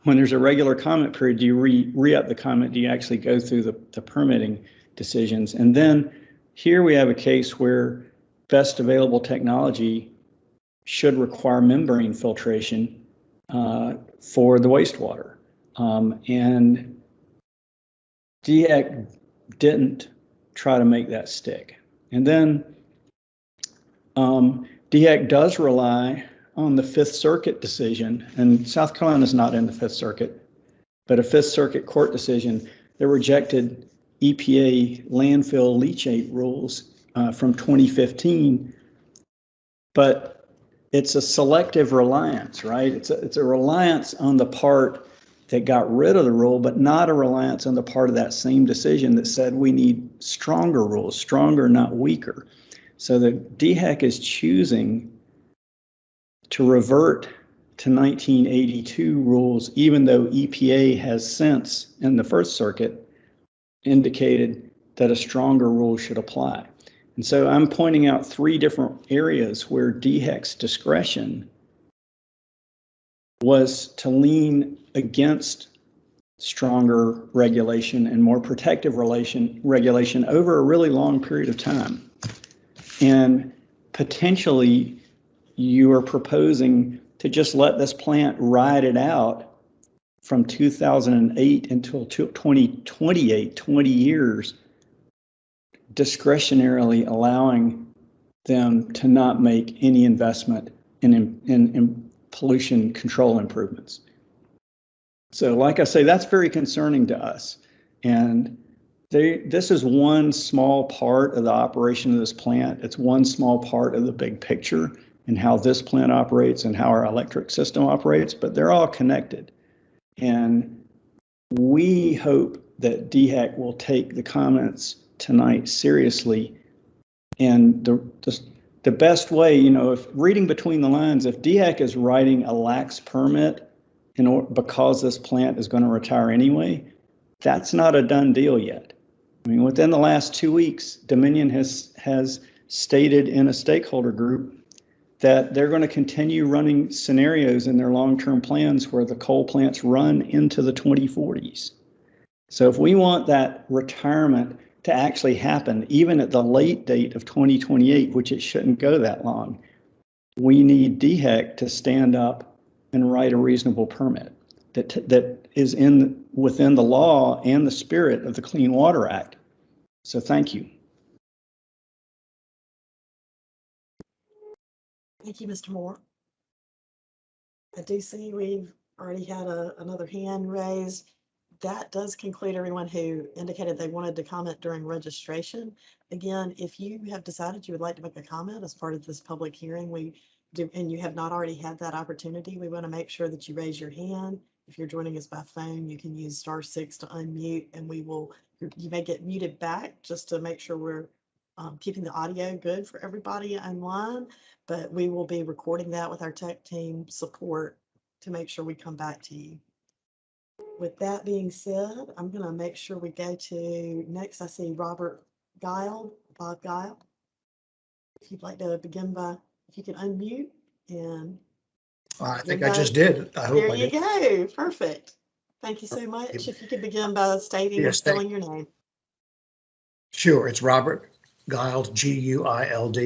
when there's a regular comment period, do you re-up the comment? Do you actually go through the permitting decisions? And then here we have a case where best available technology should require membrane filtration for the wastewater. And DHEC didn't try to make that stick. And then DHEC does rely on the Fifth Circuit decision, and South Carolina is not in the Fifth Circuit, but a Fifth Circuit court decision that rejected EPA landfill leachate rules from 2015. But it's a selective reliance, right? It's a reliance on the part that got rid of the rule, but not a reliance on the part of that same decision that said we need stronger rules, stronger, not weaker. So the DHEC is choosing to revert to 1982 rules, even though EPA has since, in the First Circuit, indicated that a stronger rule should apply. And so I'm pointing out 3 different areas where DHEC's discretion was to lean against stronger regulation and more protective regulation over a really long period of time. And potentially you are proposing to just let this plant ride it out from 2008 until 2028, 20 years, discretionarily allowing them to not make any investment in pollution control improvements. So like I say, that's very concerning to us. And this is one small part of the operation of this plant. It's one small part of the big picture and how this plant operates and how our electric system operates, but they're all connected. And we hope that DHEC will take the comments tonight seriously. And the best way, if reading between the lines, if DHEC is writing a lax permit because this plant is going to retire anyway, that's not a done deal yet. I mean, within the last 2 weeks, Dominion has stated in a stakeholder group that they're going to continue running scenarios in their long-term plans where the coal plants run into the 2040s. So if we want that retirement to actually happen, even at the late date of 2028, which it shouldn't go that long, we need DHEC to stand up and write a reasonable permit that is within the law and the spirit of the Clean Water Act. So thank you. Thank you, Mr. Moore. I do see we've already had another hand raised. That does conclude everyone who indicated they wanted to comment during registration. Again, if you have decided you would like to make a comment as part of this public hearing, and you have not already had that opportunity, we want to make sure that you raise your hand. If you're joining us by phone, you can use *6 to unmute, and you may get muted back just to make sure we're keeping the audio good for everybody online, but we will be recording that with our tech team support to make sure we come back to you. With that being said, I'm going to make sure we go to next. I see Bob Guile. If you'd like to begin if you can unmute and. I think I just did. I hope there you go. Perfect. Thank you so much. If you could begin by stating and spelling your name. Sure. It's Robert Guild, Guild.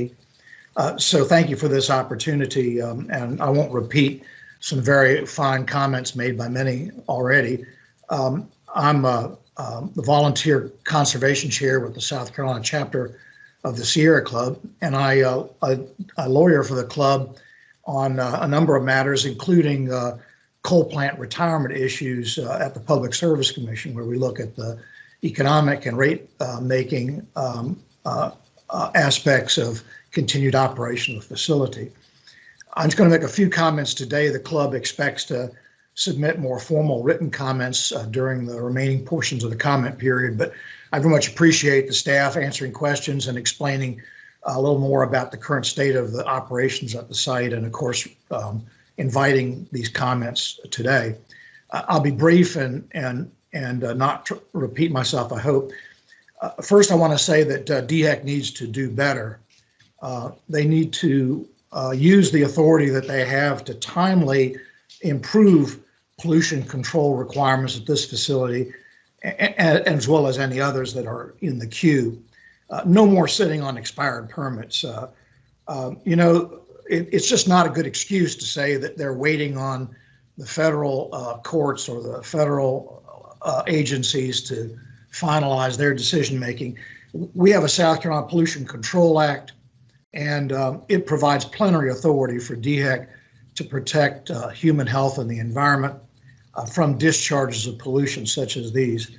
So thank you for this opportunity. And I won't repeat some very fine comments made by many already. I'm the volunteer conservation chair with the South Carolina chapter of the Sierra Club, and I lawyer for the club on a number of matters, including coal plant retirement issues at the Public Service Commission, where we look at the economic and rate making aspects of continued operation of the facility. I'm just going to make a few comments today. The club expects to submit more formal written comments during the remaining portions of the comment period, but I very much appreciate the staff answering questions and explaining a little more about the current state of the operations at the site, and of course, inviting these comments today. I'll be brief and not repeat myself, I hope. First, I want to say that DHEC needs to do better. They need to use the authority that they have to timely improve pollution control requirements at this facility, as well as any others that are in the queue. No more sitting on expired permits. It's just not a good excuse to say that they're waiting on the federal courts or the federal agencies to finalize their decision making. We have a South Carolina Pollution Control Act, and it provides plenary authority for DHEC to protect human health and the environment from discharges of pollution such as these.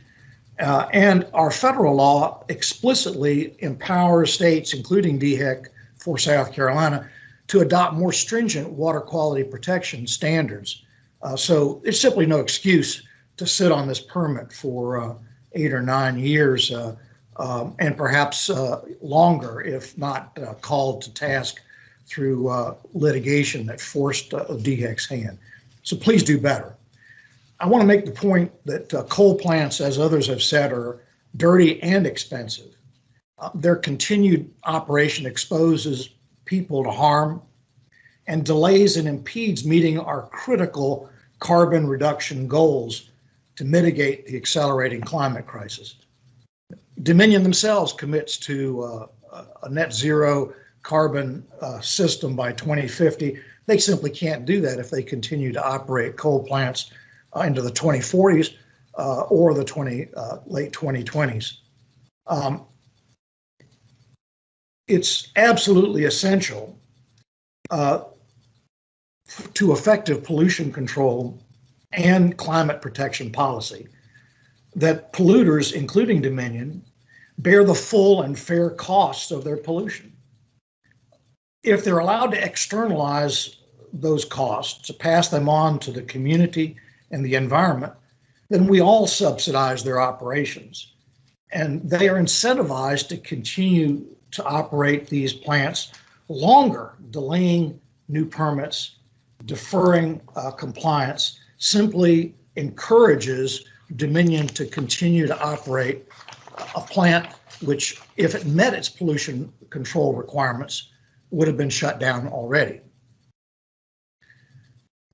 And our federal law explicitly empowers states, including DHEC for South Carolina, to adopt more stringent water quality protection standards. So it's simply no excuse to sit on this permit for 8 or 9 years and perhaps longer if not called to task through litigation that forced DHEC's hand. So please do better. I want to make the point that coal plants, as others have said, are dirty and expensive. Their continued operation exposes people to harm and delays and impedes meeting our critical carbon reduction goals to mitigate the accelerating climate crisis. Dominion themselves commits to a net zero carbon system by 2050. They simply can't do that if they continue to operate coal plants into the 2040s or the late 2020s. It's absolutely essential to effective pollution control and climate protection policy that polluters, including Dominion, bear the full and fair costs of their pollution. If they're allowed to externalize those costs, to pass them on to the community and the environment, then we all subsidize their operations. And they are incentivized to continue to operate these plants longer, delaying new permits, deferring compliance, simply encourages Dominion to continue to operate a plant which, if it met its pollution control requirements, would have been shut down already.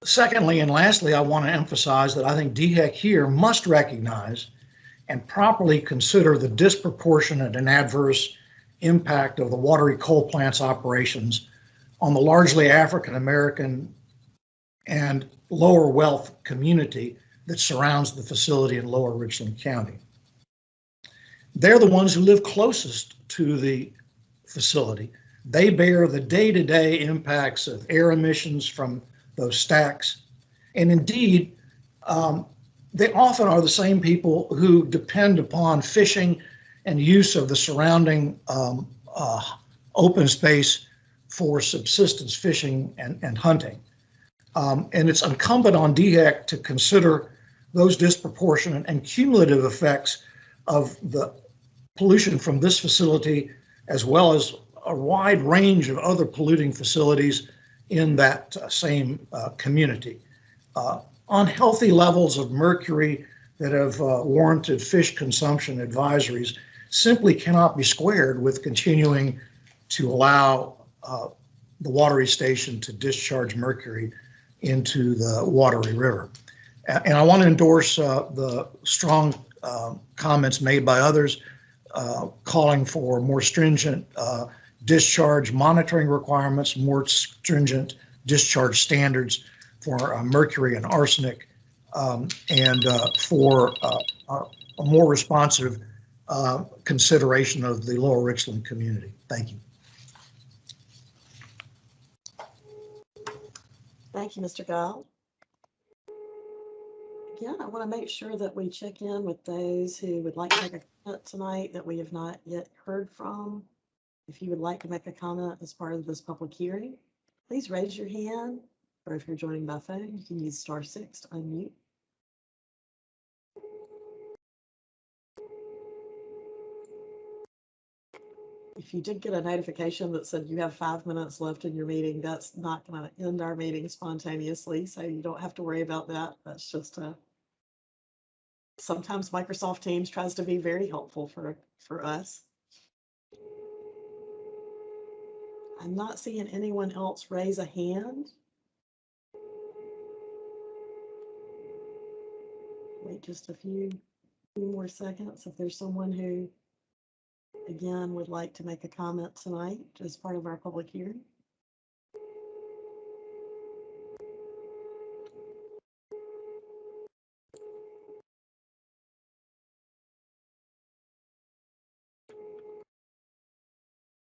Secondly, and lastly, I want to emphasize that I think DHEC here must recognize and properly consider the disproportionate and adverse impact of the Wateree coal plant's operations on the largely African American and lower wealth community that surrounds the facility in Lower Richland County. They're the ones who live closest to the facility. They bear the day-to-day impacts of air emissions from those stacks. And indeed, they often are the same people who depend upon fishing and use of the surrounding open space for subsistence fishing and hunting. And it's incumbent on DHEC to consider those disproportionate and cumulative effects of the pollution from this facility, as well as a wide range of other polluting facilities in that same community. Unhealthy levels of mercury that have warranted fish consumption advisories simply cannot be squared with continuing to allow the Wateree station to discharge mercury into the Wateree River. And I want to endorse the strong comments made by others calling for more stringent discharge monitoring requirements, more stringent discharge standards for mercury and arsenic, and for a more responsive consideration of the Lower Richland community. Thank you. Thank you, Mr. Gall. Again, I want to make sure that we check in with those who would like to make a comment tonight that we have not yet heard from. If you would like to make a comment as part of this public hearing, please raise your hand, or if you're joining by phone, you can use *6 to unmute. If you did get a notification that said you have 5 minutes left in your meeting, that's not going to end our meeting spontaneously, so you don't have to worry about that. That's just sometimes Microsoft Teams tries to be very helpful for us. I'm not seeing anyone else raise a hand. wait just a few more seconds. If there's someone who, again, would like to make a comment tonight as part of our public hearing.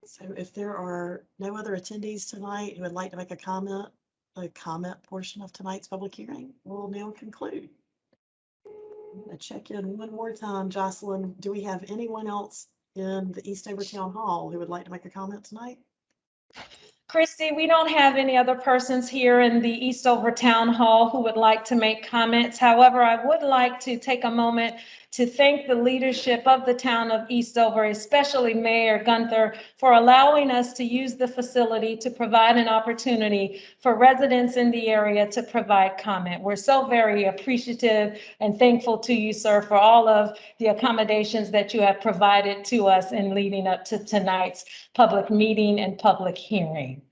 So if there are no other attendees tonight who would like to make a comment, the comment portion of tonight's public hearing will now conclude. I'm going to check in one more time. Jocelyn, do we have anyone else in the Eastover Town Hall who would like to make a comment tonight? Christy, we don't have any other persons here in the Eastover Town Hall who would like to make comments. However, I would like to take a moment to thank the leadership of the town of Eastover, especially Mayor Gunther, for allowing us to use the facility to provide an opportunity for residents in the area to provide comment. We're so very appreciative and thankful to you, sir, for all of the accommodations that you have provided to us in leading up to tonight's public meeting and public hearing.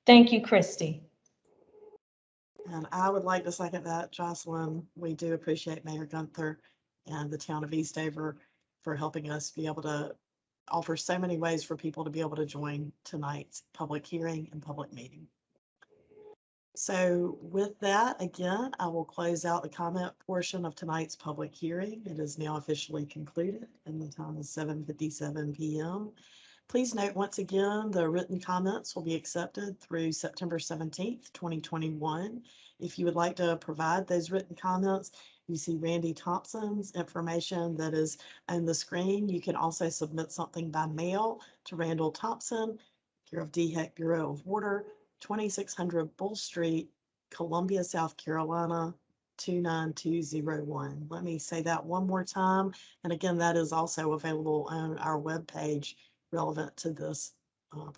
Thank you, Christy. And I would like to second that, Jocelyn. We do appreciate Mayor Gunther and the town of Eastover for helping us be able to offer so many ways for people to be able to join tonight's public hearing and public meeting. So with that, again, I will close out the comment portion of tonight's public hearing. It is now officially concluded and the time is 7:57 p.m. Please note once again, the written comments will be accepted through September 17th, 2021. If you would like to provide those written comments, you see Randy Thompson's information that is on the screen. You can also submit something by mail to Randall Thompson, care of DHEC Bureau of Water, 2600 Bull Street, Columbia, South Carolina, 29201. Let me say that one more time. And again, that is also available on our webpage relevant to this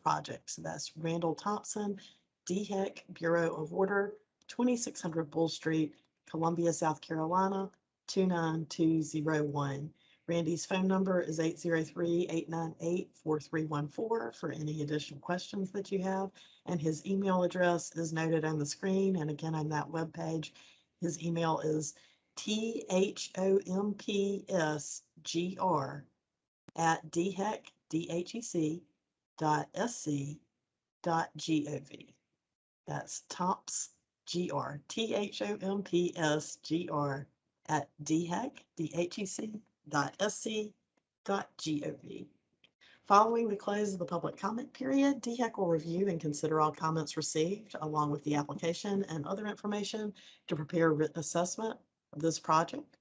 project. So that's Randall Thompson, DHEC Bureau of Water, 2600 Bull Street, Columbia, South Carolina, 29201. Randy's phone number is 803-898-4314 for any additional questions that you have. And his email address is noted on the screen. And again, on that webpage, his email is thompsgr@dhec.sc.gov. That's thompsgr@dhec.sc.gov. Following the close of the public comment period, DHEC will review and consider all comments received along with the application and other information to prepare a written assessment of this project.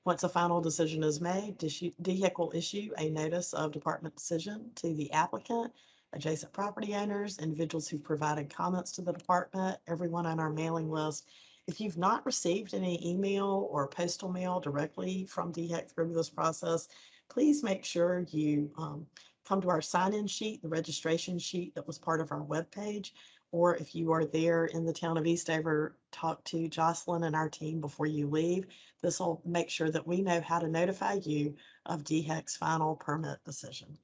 Once a final decision is made, DHEC will issue a notice of department decision to the applicant, adjacent property owners, individuals who provided comments to the department, everyone on our mailing list. If you've not received any email or postal mail directly from DHEC through this process, please make sure you come to our sign-in sheet, the registration sheet that was part of our webpage, or if you are there in the town of Eastover, talk to Jocelyn and our team before you leave. This will make sure that we know how to notify you of DHEC's final permit decision.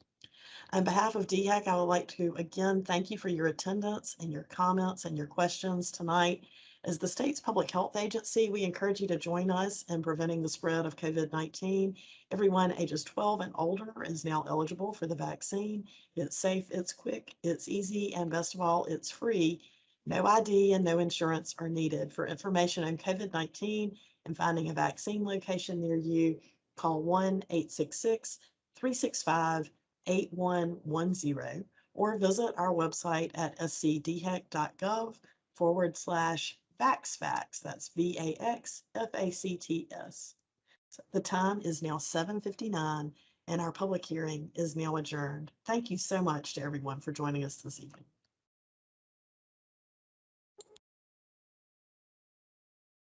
On behalf of DHEC, I would like to again thank you for your attendance and your comments and your questions tonight. As the state's public health agency, we encourage you to join us in preventing the spread of COVID-19. Everyone ages 12 and older is now eligible for the vaccine. It's safe, it's quick, it's easy, and best of all, it's free. No ID and no insurance are needed. For information on COVID-19 and finding a vaccine location near you, call 1-866-365-8110 or visit our website at scdhec.gov/VaxFacts. That's VAXFACTS. The time is now 7:59 and our public hearing is now adjourned. Thank you so much to everyone for joining us this evening.